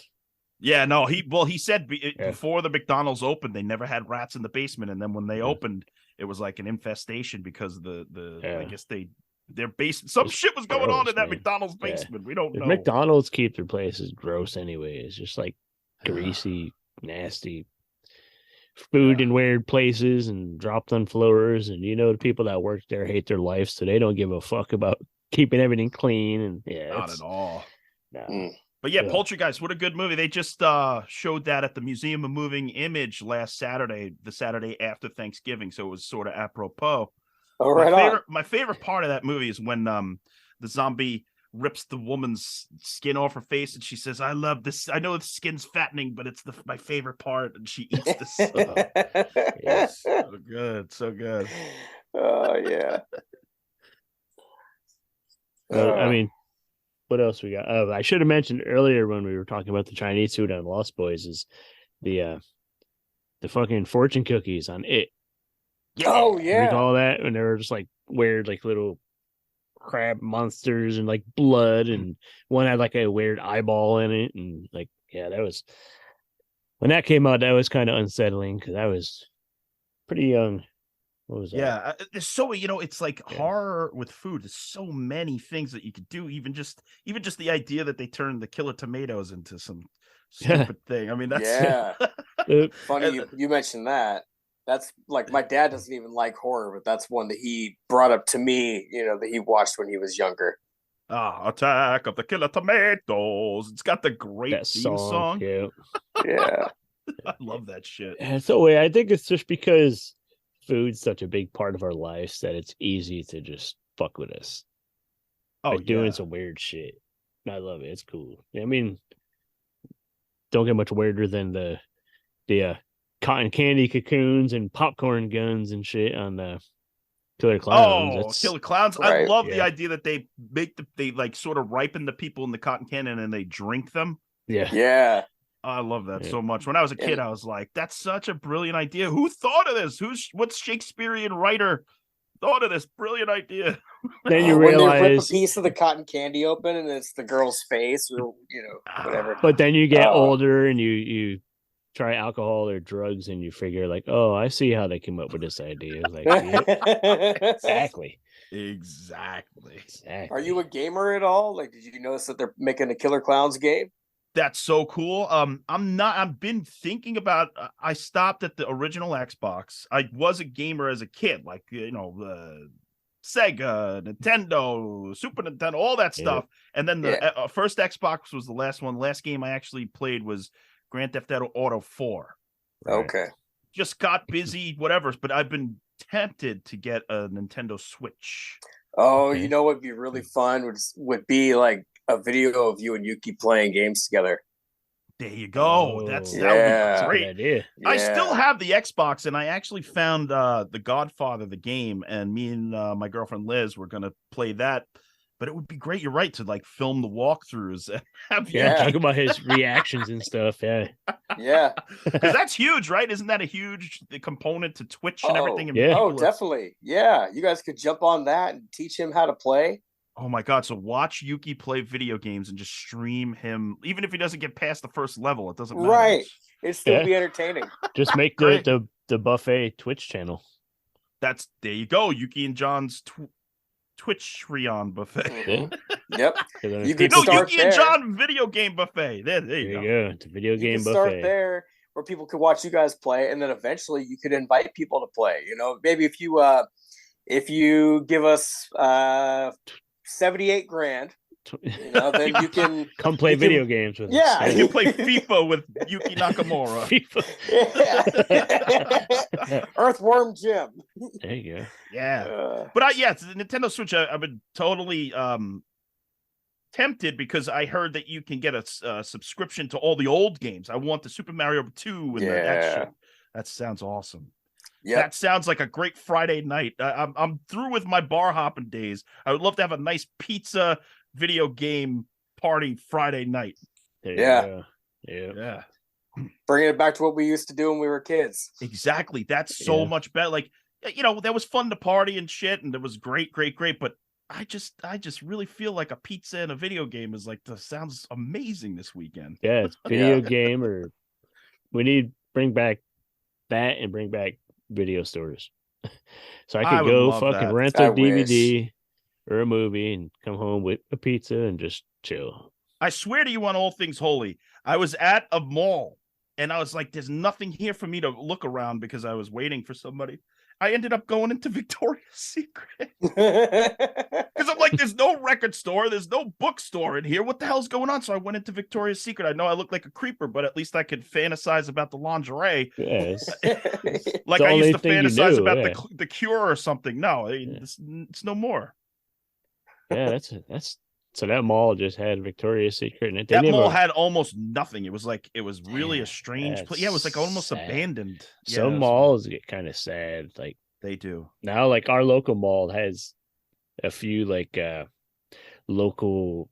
Yeah, no, he said before the McDonald's opened, they never had rats in the basement, and then when they opened, it was like an infestation because I guess their basement, some shit was going on in that McDonald's basement. We don't know. McDonald's keep their places gross anyway. It's just like greasy, nasty food in weird places and dropped on floors. And the people that work there hate their life, so they don't give a fuck about keeping everything clean. And not at all. No. But yeah, Poultrygeist, what a good movie. They just showed that at the Museum of Moving Image last Saturday, the Saturday after Thanksgiving. So it was sort of apropos. Oh, right my favorite part of that movie is when the zombie rips the woman's skin off her face and she says, "I love this. I know the skin's fattening, but it's my favorite part." And she eats this. Yes. So good. So good. Oh, yeah. I mean, what else we got? I should have mentioned earlier when we were talking about the Chinese food on Lost Boys is the fucking fortune cookies on it. Oh, yeah. Recall that when they were just like weird, like little crab monsters and like blood, and one had like a weird eyeball in it, and like that was when that came out. That was kind of unsettling because I was pretty young. What was that? Yeah, there's so it's like horror with food. There's so many things that you could do. Even just the idea that they turned the killer tomatoes into some stupid thing. I mean, that's funny. You mentioned that. That's like my dad doesn't even like horror, but that's one that he brought up to me. That he watched when he was younger. Attack of the Killer Tomatoes. It's got the great theme song. Yeah. I love that shit. And so I think it's just because food's such a big part of our lives that it's easy to just fuck with us. Doing some weird shit. I love it. It's cool. I mean, don't get much weirder than the cotton candy cocoons and popcorn guns and shit on the Killer Clowns. Killer Clowns. Right. I love the idea that they they like sort of ripen the people in the cotton candy and they drink them. Yeah. I love that so much. When I was a kid, I was like, that's such a brilliant idea. Who thought of this? What Shakespearean writer thought of this brilliant idea? Then you when realize they rip a piece of the cotton candy open and it's the girl's face or whatever. But then you get older and you try alcohol or drugs and you figure like, oh, I see how they came up with this idea. Like, exactly. Are you a gamer at all? Like, did you notice that they're making a Killer Clowns game? That's so cool. I've been thinking about, I stopped at the original Xbox. I was a gamer as a kid, like, Sega, Nintendo, Super Nintendo, all that stuff. And then the first Xbox was the last one. Last game I actually played was Grand Theft Auto 4. Okay. Just got busy, whatever. But I've been tempted to get a Nintendo Switch. Oh, you know what'd be really fun would be like a video of you and Yuki playing games together. There you go. That would be great. Idea. I still have the Xbox, and I actually found The Godfather, the game, and me and my girlfriend Liz were going to play that. But it would be great, you're right, to like film the walkthroughs and have talk about his reactions and stuff. Yeah. Because that's huge, right? Isn't that a huge component to Twitch and everything? And definitely. Yeah. You guys could jump on that and teach him how to play. Oh my God. So watch Yuki play video games and just stream him. Even if he doesn't get past the first level, it doesn't matter. Right. It'd still be entertaining. Just make the buffet Twitch channel. There you go. Yuki and John's Twitch-reon buffet. Mm-hmm. Yep. Yuki and John video game buffet. There you go. It's a video game buffet. Start there where people could watch you guys play, and then eventually you could invite people to play. Maybe if you give us $78,000 Then you can come play video games with Yeah. us. You can play FIFA with Yuki Nakamura. Yeah. Earthworm Jim. There you go. Yeah. But it's the Nintendo Switch. I've been totally tempted because I heard that you can get a subscription to all the old games. I want the Super Mario 2 and that shit. That sounds awesome. Yeah, that sounds like a great Friday night. I'm through with my bar hopping days. I would love to have a nice pizza video game party Friday night. Yeah. Bringing it back to what we used to do when we were kids. Exactly. That's so much better. Like, that was fun to party and shit, and it was great. But I just really feel like a pizza and a video game is like sounds amazing this weekend. Yeah, it's video game, or we need to bring back that and bring back video stores. So I could go fucking rent a DVD or a movie and come home with a pizza and just chill. I swear to you on all things holy, I was at a mall and I was like, there's nothing here for me to look around because I was waiting for somebody. I ended up going into Victoria's Secret because I'm like, there's no record store, there's no bookstore in here. What the hell's going on? So I went into Victoria's Secret. I know I look like a creeper, but at least I could fantasize about the lingerie. Yes. Like I used to fantasize about the Cure or something. No, it's no more. Yeah, that's so that mall just had Victoria's Secret in it. That mall had almost nothing. It was really a strange place. Yeah, it was like almost sad. Abandoned. Some malls get kind of sad. Like they do. Now, like our local mall has a few like local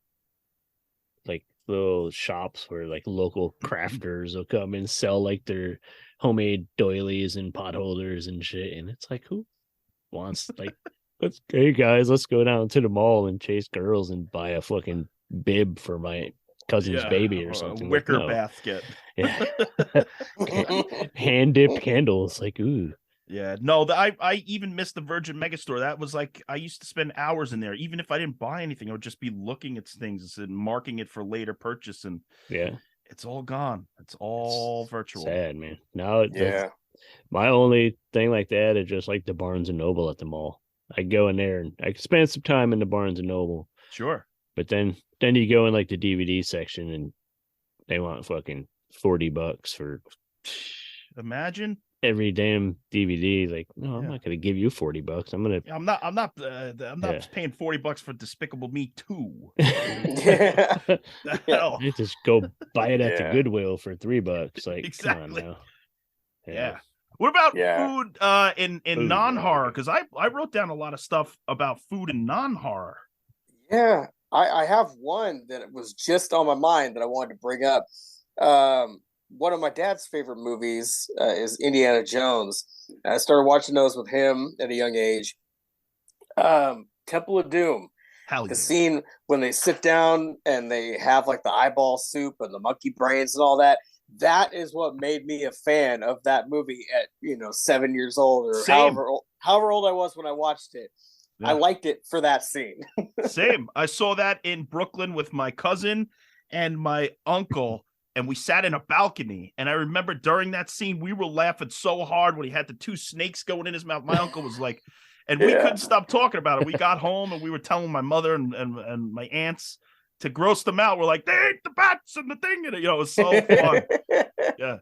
like little shops where like local crafters will come and sell like their homemade doilies and pot holders and shit. And it's like, who wants like hey guys, let's go down to the mall and chase girls and buy a fucking bib for my cousin's baby or something. A wicker basket. Yeah. Hand dipped candles. Like, ooh. Yeah. No, I even missed the Virgin Megastore. That was like, I used to spend hours in there. Even if I didn't buy anything, I would just be looking at things and marking it for later purchase. And it's all gone. It's all virtual. Sad, man. Now my only thing like that is just like the Barnes and Noble at the mall. I go in there and I could spend some time in the Barnes and Noble. Sure. But then you go in like the DVD section and they want fucking $40 for imagine every damn DVD. Like, no, I'm not going to give you $40. I'm not paying $40 for Despicable Me 2. Hell. You just go buy it at the Goodwill for $3. Like, exactly. Come on now. Yeah. What about food in non-horror? Because I wrote down a lot of stuff about food in non-horror. Yeah, I have one that was just on my mind that I wanted to bring up. One of my dad's favorite movies is Indiana Jones. I started watching those with him at a young age. Temple of Doom. The scene when they sit down and they have like the eyeball soup and the monkey brains and all that. That is what made me a fan of that movie at 7 years old or however old I was when I watched it. Yeah. I liked it for that scene. Same. I saw that in Brooklyn with my cousin and my uncle, and we sat in a balcony. And I remember during that scene, we were laughing so hard when he had the two snakes going in his mouth. My uncle was like, and we couldn't stop talking about it. We got home and we were telling my mother and my aunts to gross them out. We're like, they ate the bats and the thing. And it was so fun. Yeah.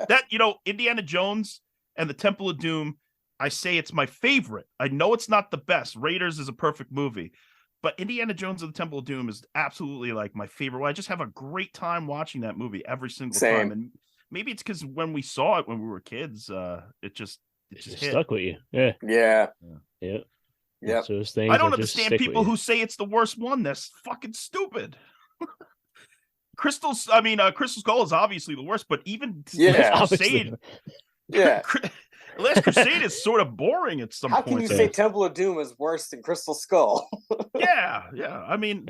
That, Indiana Jones and the Temple of Doom, I say it's my favorite. I know it's not the best. Raiders is a perfect movie. But Indiana Jones and the Temple of Doom is absolutely like my favorite. I just have a great time watching that movie every single time. And maybe it's because when we saw it when we were kids, it just stuck with you. Yeah. Yeah. So things I don't understand people who say it's the worst one. That's fucking stupid. Crystal Skull is obviously the worst, but even Last Crusade, Last Crusade is sort of boring at some point. How can you say Temple of Doom is worse than Crystal Skull? Yeah. I mean,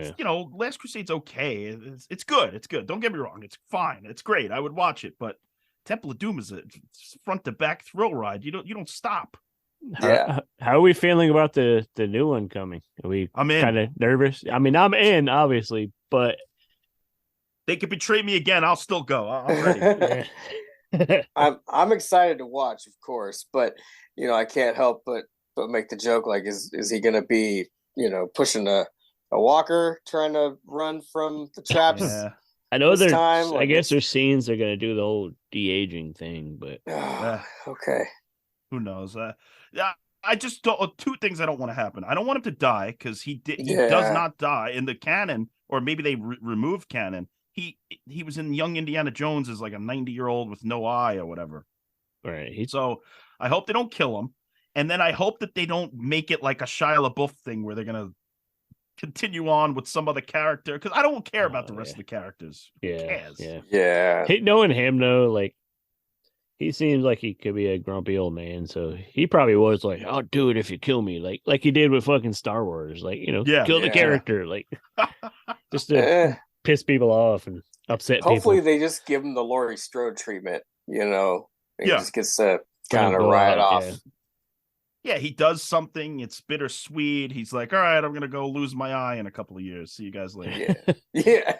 Last Crusade's okay. It's good. It's good. Don't get me wrong. It's fine. It's great. I would watch it, but Temple of Doom is a front to back thrill ride. You don't stop. How are we feeling about the new one coming? I'm kind of nervous. I mean, I'm in, obviously, but they could betray me again. I'll still go. I'm ready. I'm excited to watch, of course, but I can't help but make the joke like, is he going to be pushing a a walker trying to run from the traps. Yeah. I know This time, I like, guess there's scenes they're gonna do the whole de-aging thing, but Okay. Who knows? Yeah, I just don't. Two things I don't want to happen. I don't want him to die because he does not die in the canon, or maybe they removed canon. He was in Young Indiana Jones as like a 90-year-old with no eye or whatever. right. So I hope they don't kill him, and then I hope that they don't make it like a Shia LaBeouf thing where they're gonna continue on with some other character, because I don't care about the rest of the characters. Who cares? Yeah. Knowing him though, like he seems like he could be a grumpy old man, so he probably was like, "I'll do it if you kill me," like he did with fucking Star Wars, like kill the character, like just to piss people off and upset Hopefully people. they just give him the Laurie Strode treatment, He just gets to Let him kind of go ride out, off. Yeah, he does something. It's bittersweet. He's like, all right, I'm going to go lose my eye in a couple of years. See you guys later. Yeah.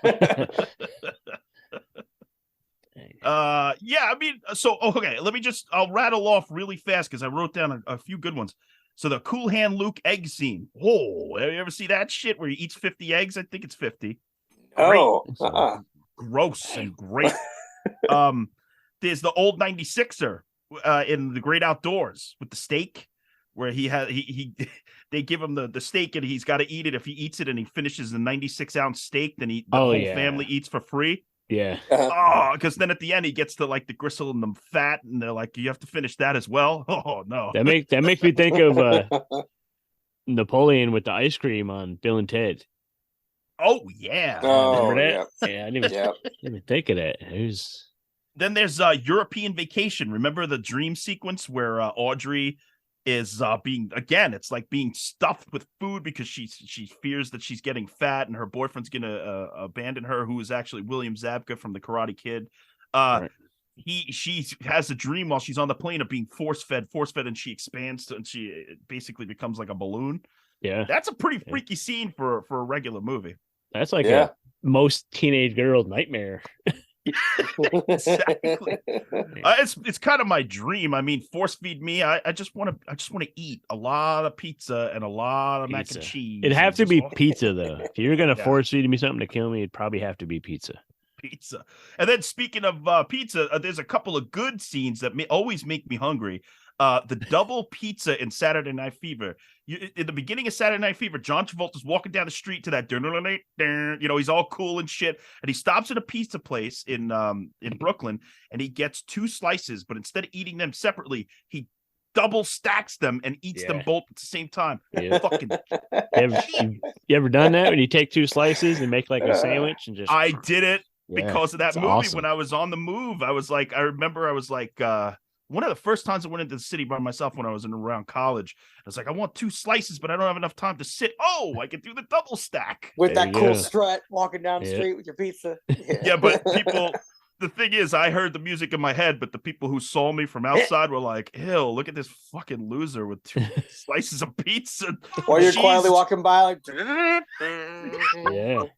I mean, so, okay, I'll rattle off really fast because I wrote down a few good ones. So the Cool Hand Luke egg scene. Whoa, have you ever see that shit where he eats 50 eggs? I think it's 50. Oh, gross and great. There's the old 96er in The Great Outdoors with the steak, where they give him the steak and he's got to eat it. If he eats it and he finishes the 96-ounce steak, then the whole family eats for free. Yeah. Because then at the end he gets to like the gristle and the fat, and they're like, you have to finish that as well. Oh no. That makes me think of Napoleon with the ice cream on Bill and Ted. Oh yeah. Oh, Remember that? Yeah, I didn't even think of that. Then there's European Vacation. Remember the dream sequence where Audrey is it's like being stuffed with food because she fears that she's getting fat and her boyfriend's gonna abandon her, who is actually William Zabka from the Karate Kid. Right. She has a dream while she's on the plane of being force fed, and she expands and she basically becomes like a balloon. Yeah, that's a pretty freaky scene for a regular movie. That's like a most teenage girl's nightmare. Exactly. It's kind of my dream. I mean, force feed me. I just want to eat a lot of pizza and a lot of mac and cheese. It'd have to be pizza though. If you're gonna force feed me something to kill me, it'd probably have to be pizza. And then speaking of pizza, there's a couple of good scenes that always make me hungry. The double pizza in Saturday Night Fever. In the beginning of Saturday Night Fever, John Travolta's walking down the street to that, he's all cool and shit, and he stops at a pizza place in Brooklyn, and he gets 2 slices, but instead of eating them separately, he double stacks them and eats them both at the same time. Yeah. Fucking. You ever done that when you take 2 slices and make like a sandwich and just? I did it because of that movie. Awesome. When I was on the move, I remember one of the first times I went into the city by myself when I was around college. I was like, I want 2 slices, but I don't have enough time to sit. Oh, I can do the double stack. With that cool strut walking down the street with your pizza. Yeah, but the thing is, I heard the music in my head, but the people who saw me from outside were like, ew, look at this fucking loser with 2 slices of pizza. While you're quietly walking by, like,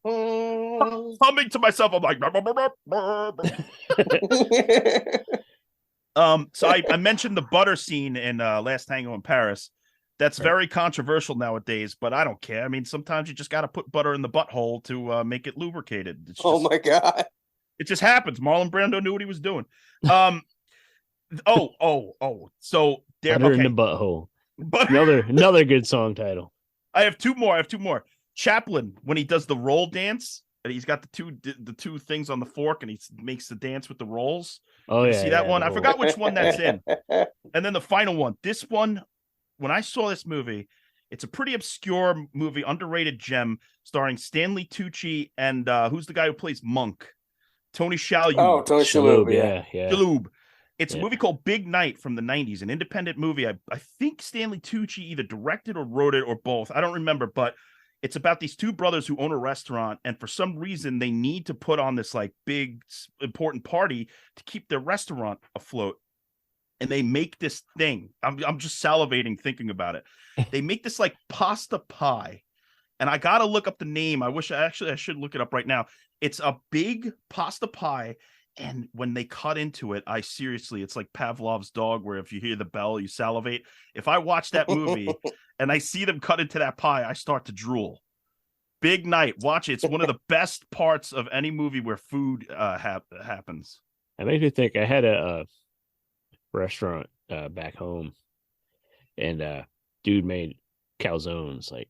humming to myself, I'm like, so I mentioned the butter scene in Last Tango in Paris. That's very controversial nowadays, but I don't care. I mean, sometimes you just got to put butter in the butthole to make it lubricated. My God. It just happens. Marlon Brando knew what he was doing. So there. Butter in the butthole. Another good song title. I have two more. Chaplin, when he does the roll dance, and he's got the two things on the fork, and he makes the dance with the rolls. Oh yeah, see that one? I forgot which one that's in. And then the final one. This one, when I saw this movie, it's a pretty obscure movie, underrated gem, starring Stanley Tucci and who's the guy who plays Monk? Tony Shalhoub. Oh, Tony Shalhoub, yeah. Shalhoub. It's a movie called Big Night from the 90s, an independent movie. I think Stanley Tucci either directed or wrote it or both. I don't remember, but it's about these 2 brothers who own a restaurant, and for some reason they need to put on this like big important party to keep their restaurant afloat. And they make this thing. I'm just salivating thinking about it. They make this like pasta pie. And I got to look up the name. I should look it up right now. It's a big pasta pie. And when they cut into it, it's like Pavlov's dog, where if you hear the bell, you salivate. If I watch that movie and I see them cut into that pie, I start to drool. Big Night. Watch it. It's one of the best parts of any movie where food happens. It makes me think. I had a restaurant back home, and dude made calzones like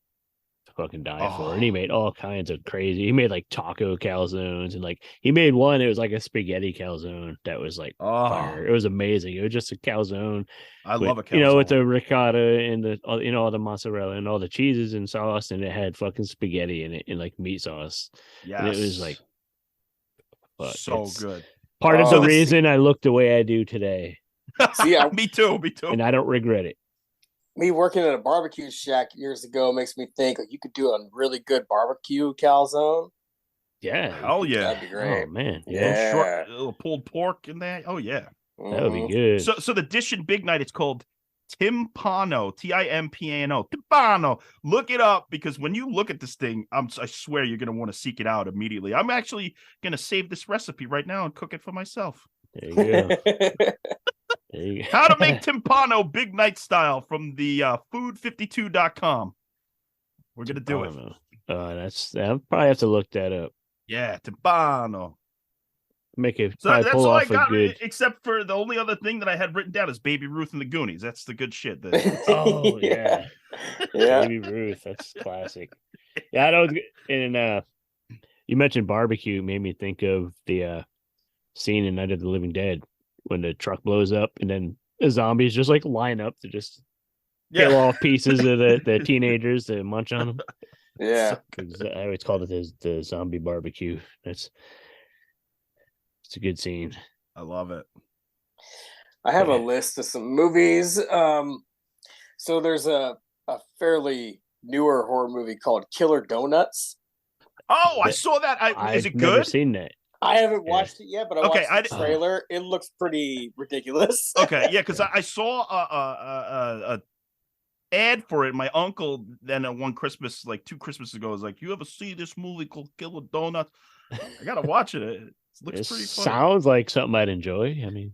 to fucking die for, and he made all kinds of crazy. He made like taco calzones, and like he made one. It was like a spaghetti calzone that was like fire. It was amazing. It was just a calzone. I love a calzone. You know, with the ricotta and the all the mozzarella and all the cheeses and sauce, and it had fucking spaghetti in it and like meat sauce. Yes. And it was like so good. Part of the reason I look the way I do today. See, me too. And I don't regret it. Me working at a barbecue shack years ago makes me think like you could do a really good barbecue calzone. Yeah. Hell yeah. That'd be great. Oh man. Yeah. Short, little pulled pork in there. Oh yeah. That would be good. So the dish in Big Night, it's called Timpano, Timpano, Timpano. Look it up, because when you look at this thing, I swear you're going to want to seek it out immediately. I'm actually going to save this recipe right now and cook it for myself. There you go. How to make timpano Big Night style from the food52.com. We're going to do it. I'll probably have to look that up. Yeah, timpano. Make it. So that's all I got, good... except for the only other thing that I had written down is Baby Ruth and the Goonies. That's the good shit. Oh yeah. Baby Ruth. That's classic. Yeah, I don't. And you mentioned barbecue, made me think of the scene in Night of the Living Dead when the truck blows up and then the zombies just like line up to just kill off pieces of the teenagers to munch on them. Yeah, I always called it the zombie barbecue. It's a good scene. I love it. I have a list of some movies. So there's a fairly newer horror movie called Killer Donuts. Oh, I saw that. Is it good? I've never seen that. I haven't watched it yet, but I watched the trailer. It looks pretty ridiculous. Okay, yeah, because I saw a ad for it. My uncle then one Christmas, like 2 Christmases ago, was like, "You ever see this movie called Killer Donuts?" I gotta watch it. It looks pretty funny. Sounds like something I'd enjoy. I mean,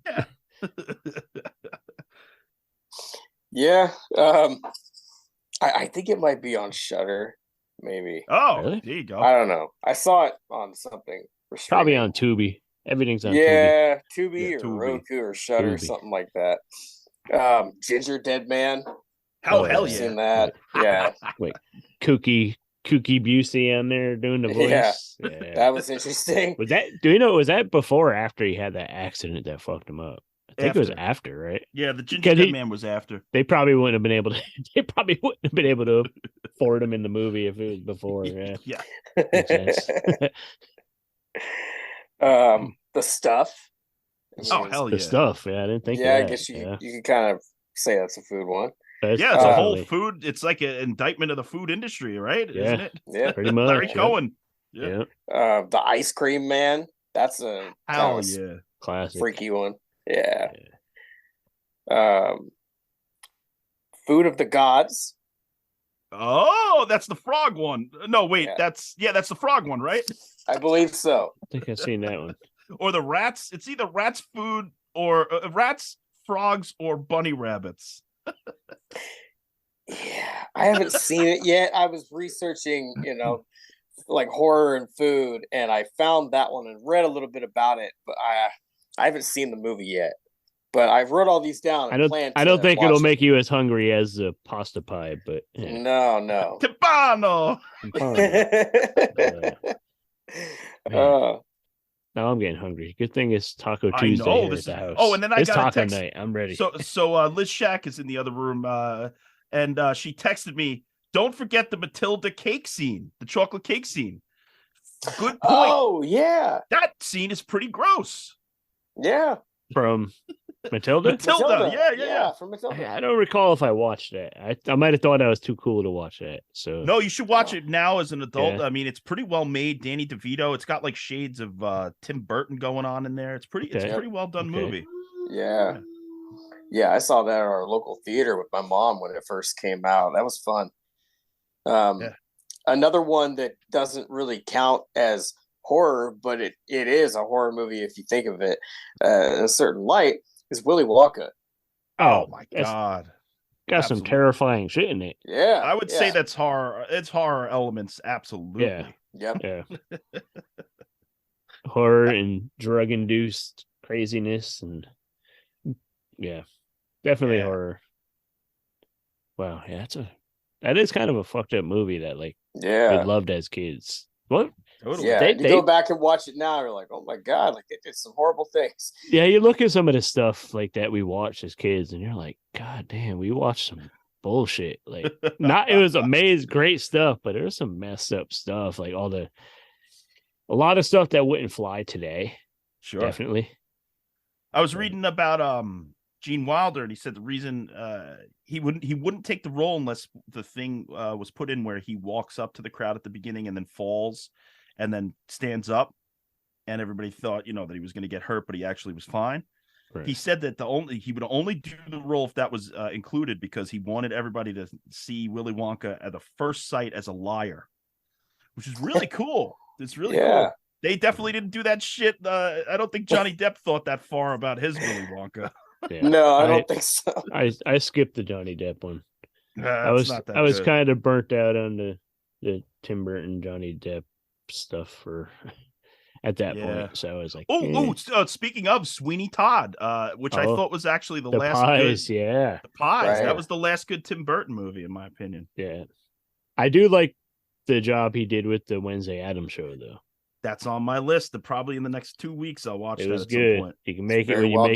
yeah. I think it might be on Shudder, maybe. Oh, really? There you go. I don't know. I saw it on something. Probably on Tubi. Everything's on Tubi. Yeah, Tubi or Tubi. Roku or Shudder, something like that. Ginger Dead Man. Hell yeah. Seen that. Yeah. Wait, Kooky Busey on there doing the voice. Yeah. That was interesting. Was that before or after he had that accident that fucked him up? I think it was after, right? Yeah, the Ginger Dead Man was after. They probably wouldn't have been able to. They probably wouldn't have been able to afford him in the movie if it was before. Yeah. Makes sense. The Stuff. Hell yeah. The Stuff. Yeah, I didn't think. Yeah, of that. I guess you can kind of say that's a food one. It's a whole food. It's like an indictment of the food industry, right? Yeah. Isn't it? Yeah, pretty much. Larry Cohen. Yeah. The Ice Cream Man. That's a classic, freaky one. Yeah. Food of the Gods. Oh, that's the frog one. No, wait, that's the frog one, right? I believe so. I think I've seen that one. Or the rats. It's either rats food or rats, frogs, or bunny rabbits. Yeah, I haven't seen it yet. I was researching, like horror and food, and I found that one and read a little bit about it, but I haven't seen the movie yet. But I've wrote all these down. I don't think it'll make you as hungry as the pasta pie, but yeah. No. Timpano. Now I'm getting hungry. Good thing it's Taco Tuesday here at the house. Oh, and then it's got taco a text. night. I'm ready. So Liz Shack is in the other room, and she texted me, "Don't forget the Matilda cake scene, the chocolate cake scene." Good point. Oh yeah, that scene is pretty gross. Yeah, from Matilda. Yeah. From Matilda. I don't recall if I watched that. I might have thought I was too cool to watch that. So no, you should watch it now as an adult. Yeah. I mean, it's pretty well made. Danny DeVito. It's got like shades of Tim Burton going on in there. It's pretty well done movie. Yeah. I saw that at our local theater with my mom when it first came out. That was fun. Another one that doesn't really count as horror, but it is a horror movie if you think of it in a certain light, is Willy Wonka. Oh my god, got some Absolutely. terrifying shit in it. Yeah. I would say that's horror. It's horror elements, absolutely. Yeah. Yep. Yeah. Horror and drug induced craziness and definitely Yeah. horror. Wow, yeah, that is kind of a fucked up movie that like we loved as kids. What? Totally. Yeah, They- you go back and watch it now, you're like, oh my god, like they did some horrible things. Yeah, you look at some of the stuff like that we watched as kids, and you're like, God damn, we watched some bullshit. Like, it was amazing, great stuff, but there was some messed up stuff, like a lot of stuff that wouldn't fly today. Sure. Definitely. I was reading about Gene Wilder, and he said the reason he wouldn't take the role unless the thing was put in where he walks up to the crowd at the beginning and then falls and then stands up, and everybody thought that he was going to get hurt, but he actually was fine. Right. He said that he would only do the role if that was included, because he wanted everybody to see Willy Wonka at the first sight as a liar, which is really cool. It's really cool. They definitely didn't do that shit. I don't think Johnny Depp thought that far about his Willy Wonka. Yeah. No, I don't think so. I skipped the Johnny Depp one. I was good. kind of burnt out on the Tim Burton Johnny Depp stuff at that point. So I was like, speaking of Sweeney Todd, which I thought was actually the last Pies, good, the Pies. Right. That was the last good Tim Burton movie, in my opinion. Yeah, I do like the job he did with the Wednesday Addams show, though. That's on my list. Probably in the next 2 weeks, I'll watch it. That Was at good. Some point. You can make it when you make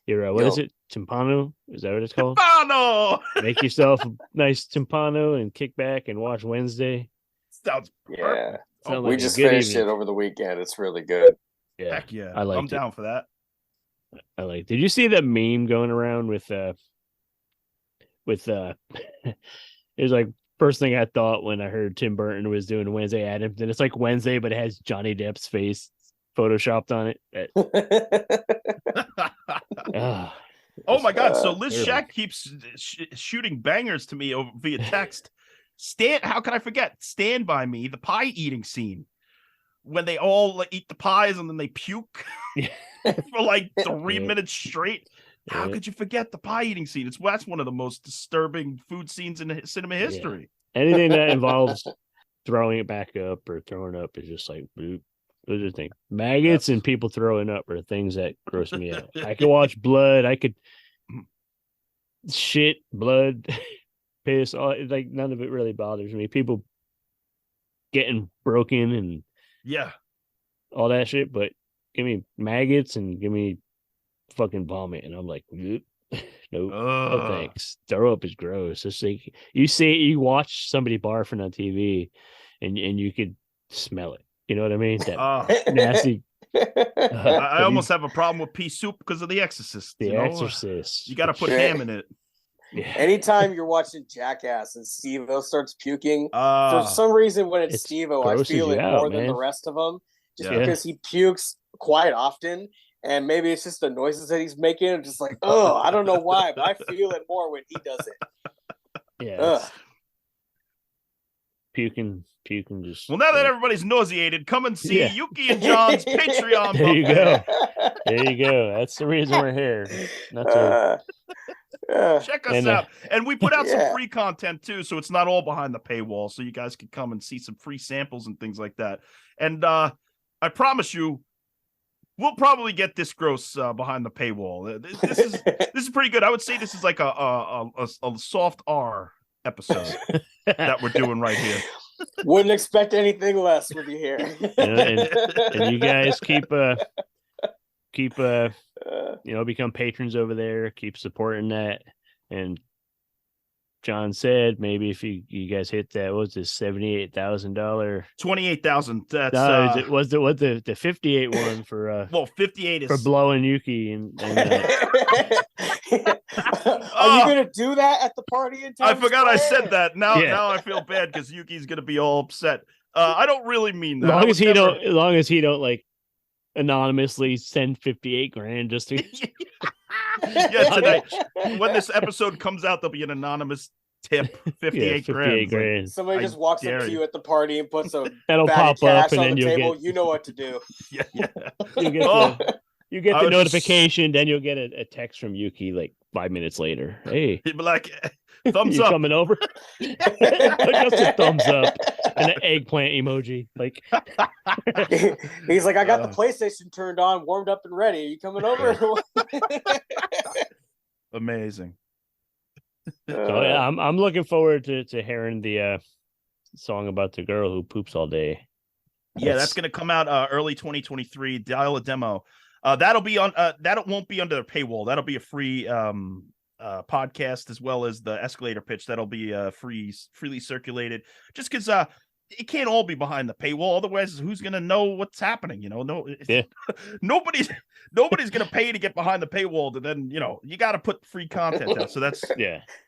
your what is it? Timpano? Is that what it's called? Timpano! Make yourself a nice timpano and kick back and watch Wednesday. Sounds perfect. Yeah. We just finished it over the weekend. It's really good. Yeah. Heck yeah. I'm down for that. I like. Did you see that meme going around with it was like first thing I thought when I heard Tim Burton was doing Wednesday Addams, and it's like Wednesday, but it has Johnny Depp's face photoshopped on it. Oh my god! So Liz Shack keeps shooting bangers to me via text. How can I forget? Stand By Me, the pie eating scene, when they all eat the pies and then they puke for like 3 minutes straight. How could you forget the pie eating scene? That's one of the most disturbing food scenes in cinema history. Yeah. Anything that involves throwing it back up or throwing up is just like boop. Those are things. Maggots and people throwing up are things that gross me out. I could watch blood. I could shit, blood, piss. Like none of it really bothers me. People getting broken and all that shit. But give me maggots and give me fucking vomit, and I'm like, nope, no thanks. Throw up is gross. It's like you watch somebody barfing on TV, and you could smell it. You know what I mean? That nasty. I almost have a problem with pea soup because of The Exorcist. The Exorcist. You got to put ham in it. Yeah. Anytime you're watching Jackass and Steve-O starts puking, for some reason when it's Steve-O, I feel it more than the rest of them, just because he pukes quite often, and maybe it's just the noises that he's making. I'm just like, I don't know why, but I feel it more when he does it. Yeah. Puking just. Well, now that everybody's nauseated, come and see Yuki and John's Patreon. There you go. There you go. That's the reason we're here. Check us out. And we put out some free content too, so it's not all behind the paywall, so you guys can come and see some free samples and things like that. And I promise you, we'll probably get this gross behind the paywall. This is pretty good. I would say this is like a soft R episode that we're doing right here. Wouldn't expect anything less with you here. and you guys keep become patrons over there. Keep supporting that. And John said maybe if you guys hit that, what was this $78,000? 28,000. That's it was the 58 one for 58 is for blowing Yuki and Are you gonna do that at the party in Times I forgot Square? I said that. Now I feel bad because Yuki's gonna be all upset. I don't really mean that. As long as he don't like anonymously send 58 grand just to tonight when this episode comes out, there'll be an anonymous tip. 58 grand. Somebody just walks up to you at the party and puts a that'll bag pop of cash up and on then the you'll table. get You know what to do. You get I the would just- notification, then you'll get a text from Yuki like 5 minutes later. Hey, He'd be like, thumbs you up. coming over? Just a thumbs up and an eggplant emoji. Like, He's like, I got the PlayStation turned on, warmed up and ready. Are you coming over? Amazing. so yeah, I'm looking forward to hearing the song about the girl who poops all day. Yeah, that's going to come out early 2023. Dial a demo. That'll be on. That won't be under the paywall. That'll be a free podcast, as well as the escalator pitch. That'll be freely circulated. Just because it can't all be behind the paywall. Otherwise, who's going to know what's happening? Nobody's going to pay to get behind the paywall. To then you got to put free content out. So that's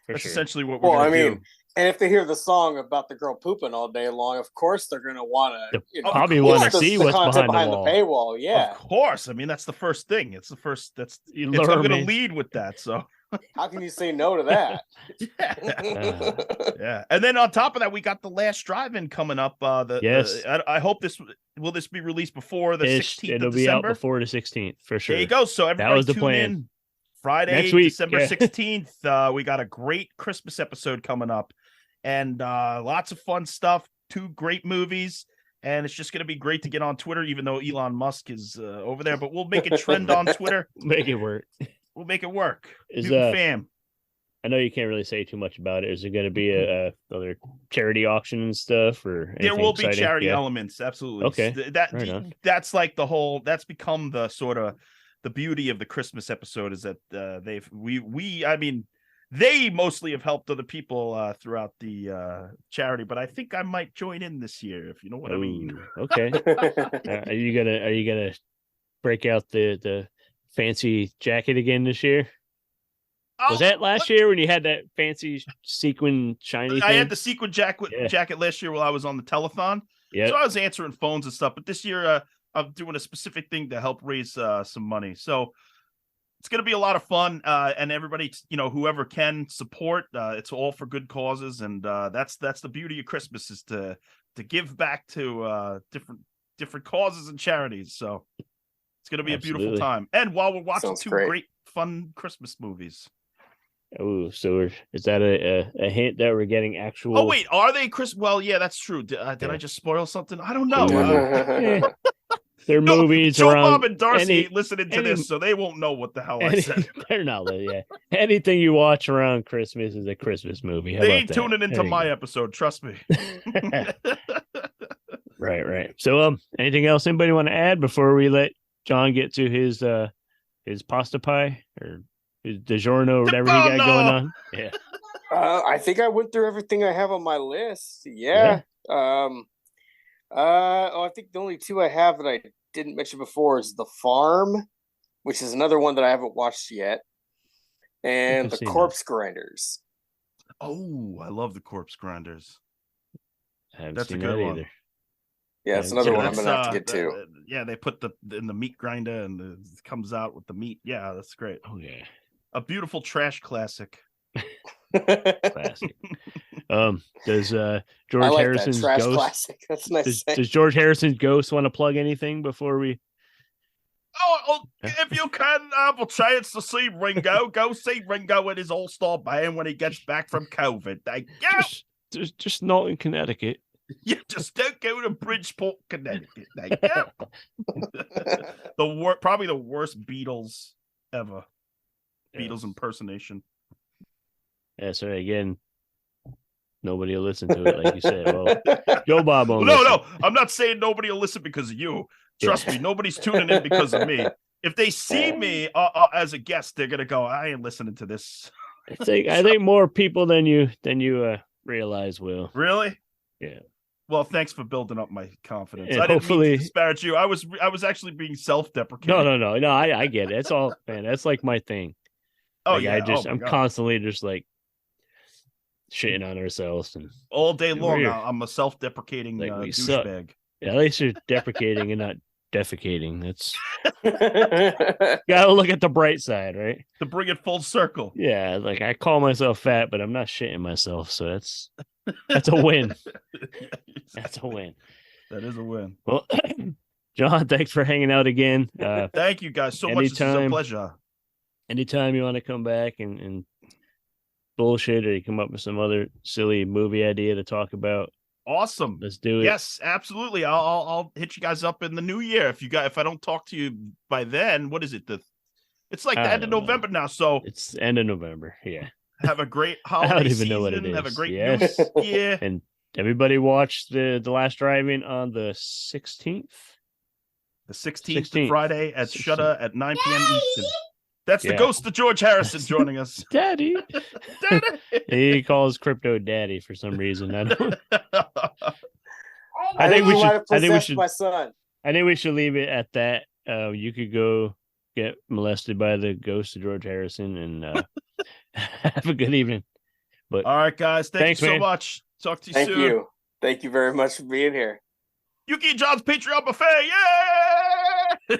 essentially what we're going to do. And if they hear the song about the girl pooping all day long, of course they're going to want to probably want to see what's behind the paywall. Yeah, of course. I mean, that's the first thing. It's the first. I'm going to lead with that. So how can you say no to that? Yeah. And then on top of that, we got the Last Drive-In coming up. I hope this be released before the 16th It'll of be December. Out before the 16th for sure. There you go. So everybody that was the tune plan. in Friday, next week, December 16th. We got a great Christmas episode coming up, and lots of fun stuff. 2 great movies. And it's just going to be great to get on Twitter, even though Elon Musk is over there. But we'll make it trend on Twitter. Make it work. We'll make it work. Fam. I know you can't really say too much about it. Is it going to be a other charity auction and stuff, or there will exciting? Be charity elements? Absolutely. Okay. That's like the whole. That's become the sort of the beauty of the Christmas episode is that they mostly have helped other people throughout the charity, but I think I might join in this year, if you know what I mean. Okay. Are you gonna break out the fancy jacket again this year? Was that last year when you had that fancy sequin shiny I thing? had the sequin jacket last year while I was on the telethon. Yeah. So I was answering phones and stuff, but this year I'm doing a specific thing to help raise some money. So it's going to be a lot of fun, and everybody, whoever can support. It's all for good causes, and that's the beauty of Christmas is to give back to different causes and charities. So it's going to be a beautiful time. And while we're watching two great fun Christmas movies. Oh, so is that a hint that we're getting actual? Oh wait, are they Chris? Well, yeah, that's true. Did I just spoil something? I don't know. Their movies Joe, around Bob, and Darcy ain't listening to this, so they won't know what the hell I said. They're not. Yeah, anything you watch around Christmas is a Christmas movie. How they ain't tuning into my episode. Trust me. Right. So, anything else anybody want to add before we let John get to his pasta pie or his DiGiorno or whatever he got going on? Yeah. I think I went through everything I have on my list. Yeah. I think the only 2 I have that I didn't mention before is The Farm, which is another one that I haven't watched yet, and The Corpse Grinders. Oh, I love The Corpse Grinders. That's a good one. Yeah, it's another one I'm gonna have to get to. Yeah, they put in the meat grinder and it comes out with the meat. Yeah, that's great. Oh yeah, a beautiful trash classic. Classic. Does George Harrison's trash Ghost? Classic. That's nice. Does George Harrison's Ghost want to plug anything before we? Oh, if you can have a chance to see Ringo, go see Ringo at his all-star band when he gets back from COVID. Just not in Connecticut. You just don't go to Bridgeport, Connecticut. Probably the worst Beatles ever. Beatles impersonation. Yeah, so again, nobody will listen to it, like you said. Well, Joe Bob won't listen. No, I'm not saying nobody will listen because of you. Trust me, nobody's tuning in because of me. If they see me as a guest, they're gonna go, I ain't listening to this. I think more people than you realize will. Really? Yeah. Well, thanks for building up my confidence. And I didn't hopefully mean to disparage you. I was actually being self-deprecating. No. I get it. That's all, man. That's like my thing. Oh like, yeah. I'm constantly just like shitting on ourselves and all day long. I'm a self-deprecating douchebag. Yeah, at least you're deprecating and not defecating. That's gotta look at the bright side, right? To bring it full circle. Yeah, like I call myself fat, but I'm not shitting myself, so that's a win. That's a win. That is a win. Well, John, thanks for hanging out again. Thank you guys so much. This is a pleasure. Anytime you want to come back and bullshit, or you come up with some other silly movie idea to talk about, awesome. Let's do it. Yes, absolutely. I'll hit you guys up in the new year. If I don't talk to you by then, what is it? It's like the end of November now. So it's the end of November. Yeah. Have a great holiday I don't even season. know what it is. Have a great new year. And everybody watched the last drive-in on the 16th. The 16th. Friday at 16th. Shudder at 9 p.m. Eastern. That's the ghost of George Harrison joining us. Daddy. Daddy. He calls Crypto Daddy for some reason. I think we should. My son. I think we should leave it at that. You could go get molested by the ghost of George Harrison and have a good evening. But all right, guys. Thanks you so man. much. Talk to you soon. Thank you very much for being here. Yuki and John's Patreon buffet. Yeah.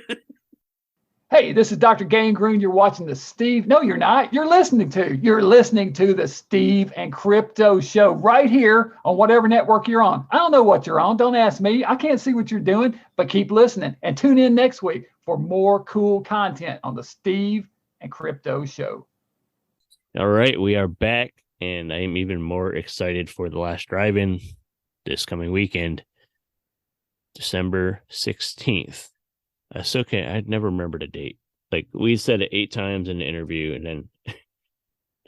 Hey, this is Dr. Gangrene. You're watching the Steve. No, you're not. You're listening to the Steve and Crypto Show right here on whatever network you're on. I don't know what you're on. Don't ask me. I can't see what you're doing, but keep listening and tune in next week for more cool content on the Steve and Crypto Show. All right, we are back, and I'm even more excited for the last drive-in this coming weekend, December 16th. That's okay. I'd never remembered a date. Like, we said it 8 times in the interview, and then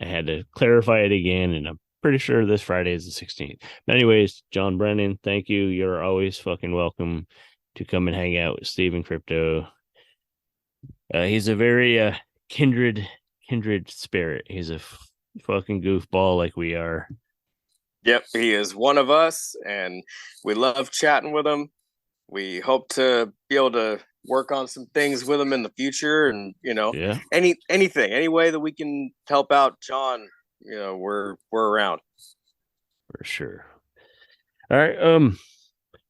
I had to clarify it again, and I'm pretty sure this Friday is the 16th. But anyways, John Brennan, thank you. You're always fucking welcome to come and hang out with Steve and Crypto. He's a very kindred spirit. He's a fucking goofball like we are. Yep, he is one of us, and we love chatting with him. We hope to be able to work on some things with him in the future, and anything, any way that we can help out John, we're around for sure. All right,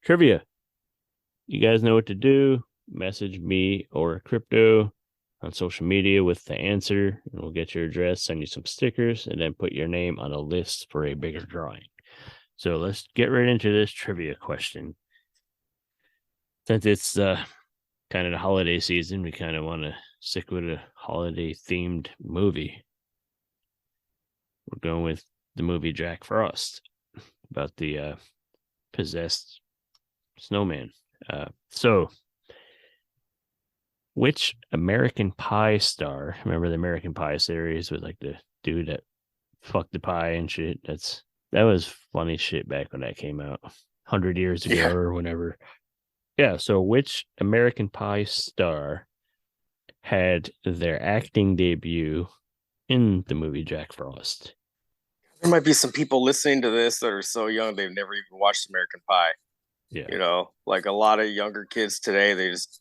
trivia. You guys know what to do. Message me or Crypto on social media with the answer, and we'll get your address, send you some stickers, and then put your name on a list for a bigger drawing. So let's get right into this trivia question. Since it's kind of the holiday season, we kind of want to stick with a holiday themed movie. We're going with the movie Jack Frost, about the possessed snowman. So which American Pie star, remember the American Pie series with like the dude that fucked the pie and shit? That was funny shit back when that came out 100 years ago or whenever. Yeah, so which American Pie star had their acting debut in the movie Jack Frost? There might be some people listening to this that are so young they've never even watched American Pie. Yeah. Like a lot of younger kids today, they just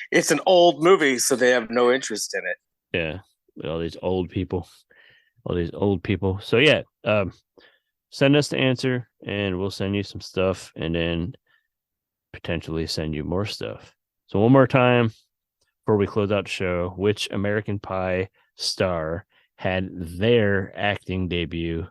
it's an old movie, so they have no interest in it. Yeah, all these old people. So yeah, send us the answer and we'll send you some stuff, and then potentially send you more stuff. So one more time before we close out the show, which American Pie star had their acting debut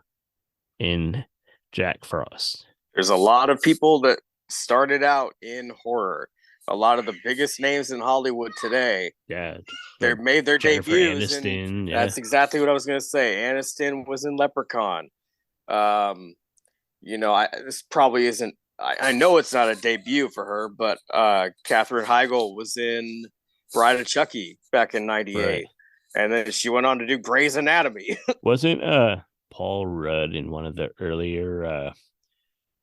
in Jack Frost? There's a lot of people that started out in horror. A lot of the biggest names in Hollywood today, they made their debuts. Aniston, That's exactly what I was going to say. Aniston was in Leprechaun. This probably isn't. I know it's not a debut for her, but Katherine Heigl was in Bride of Chucky back in '98, right. And then she went on to do Grey's Anatomy. Wasn't Paul Rudd in one of the earlier?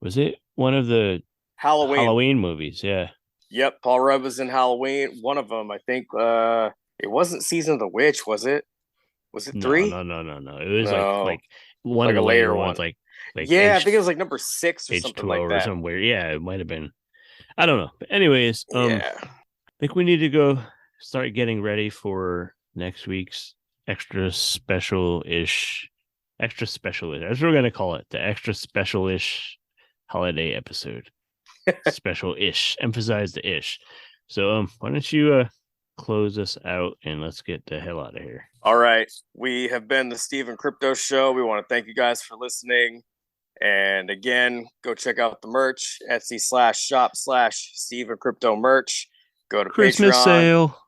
Was it one of the Halloween movies? Yeah. Yep, Paul Rudd was in Halloween. One of them, I think. It wasn't Season of the Witch, was it? Was it 3? No. It was like one of the later ones. Like I think it was like number 6 or something like that. Or somewhere. Yeah, it might have been. I don't know. But anyways, I think we need to go start getting ready for next week's extra special-ish. That's what we're gonna call it. The extra special-ish holiday episode. Special-ish. Emphasize the ish. So why don't you close us out and let's get the hell out of here. All right. We have been the Steve and Crypto Show. We want to thank you guys for listening. And again, go check out the merch, Etsy/shop/Steve and Crypto merch. Go to Christmas Patreon. sale.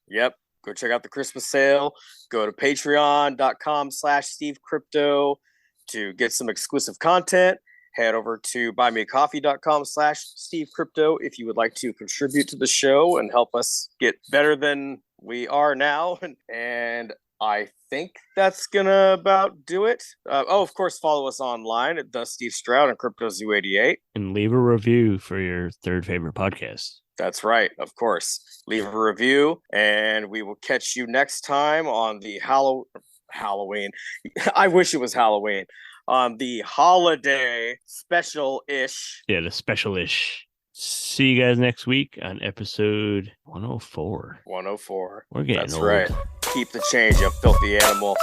Yep. Go check out the Christmas sale. Go to patreon.com/Steve Crypto to get some exclusive content. Head over to buymeacoffee.com/Steve Crypto if you would like to contribute to the show and help us get better than we are now. And I think that's gonna about do it. Of course, follow us online at the Steve Stroud and CryptoZoo88. And leave a review for your third favorite podcast. That's right, of course. Leave a review, and we will catch you next time on the Halloween. I wish it was Halloween. On the holiday special-ish. Yeah, the special-ish. See you guys next week on episode 104. 104. We're getting That's old. right. Keep the change, you filthy animal.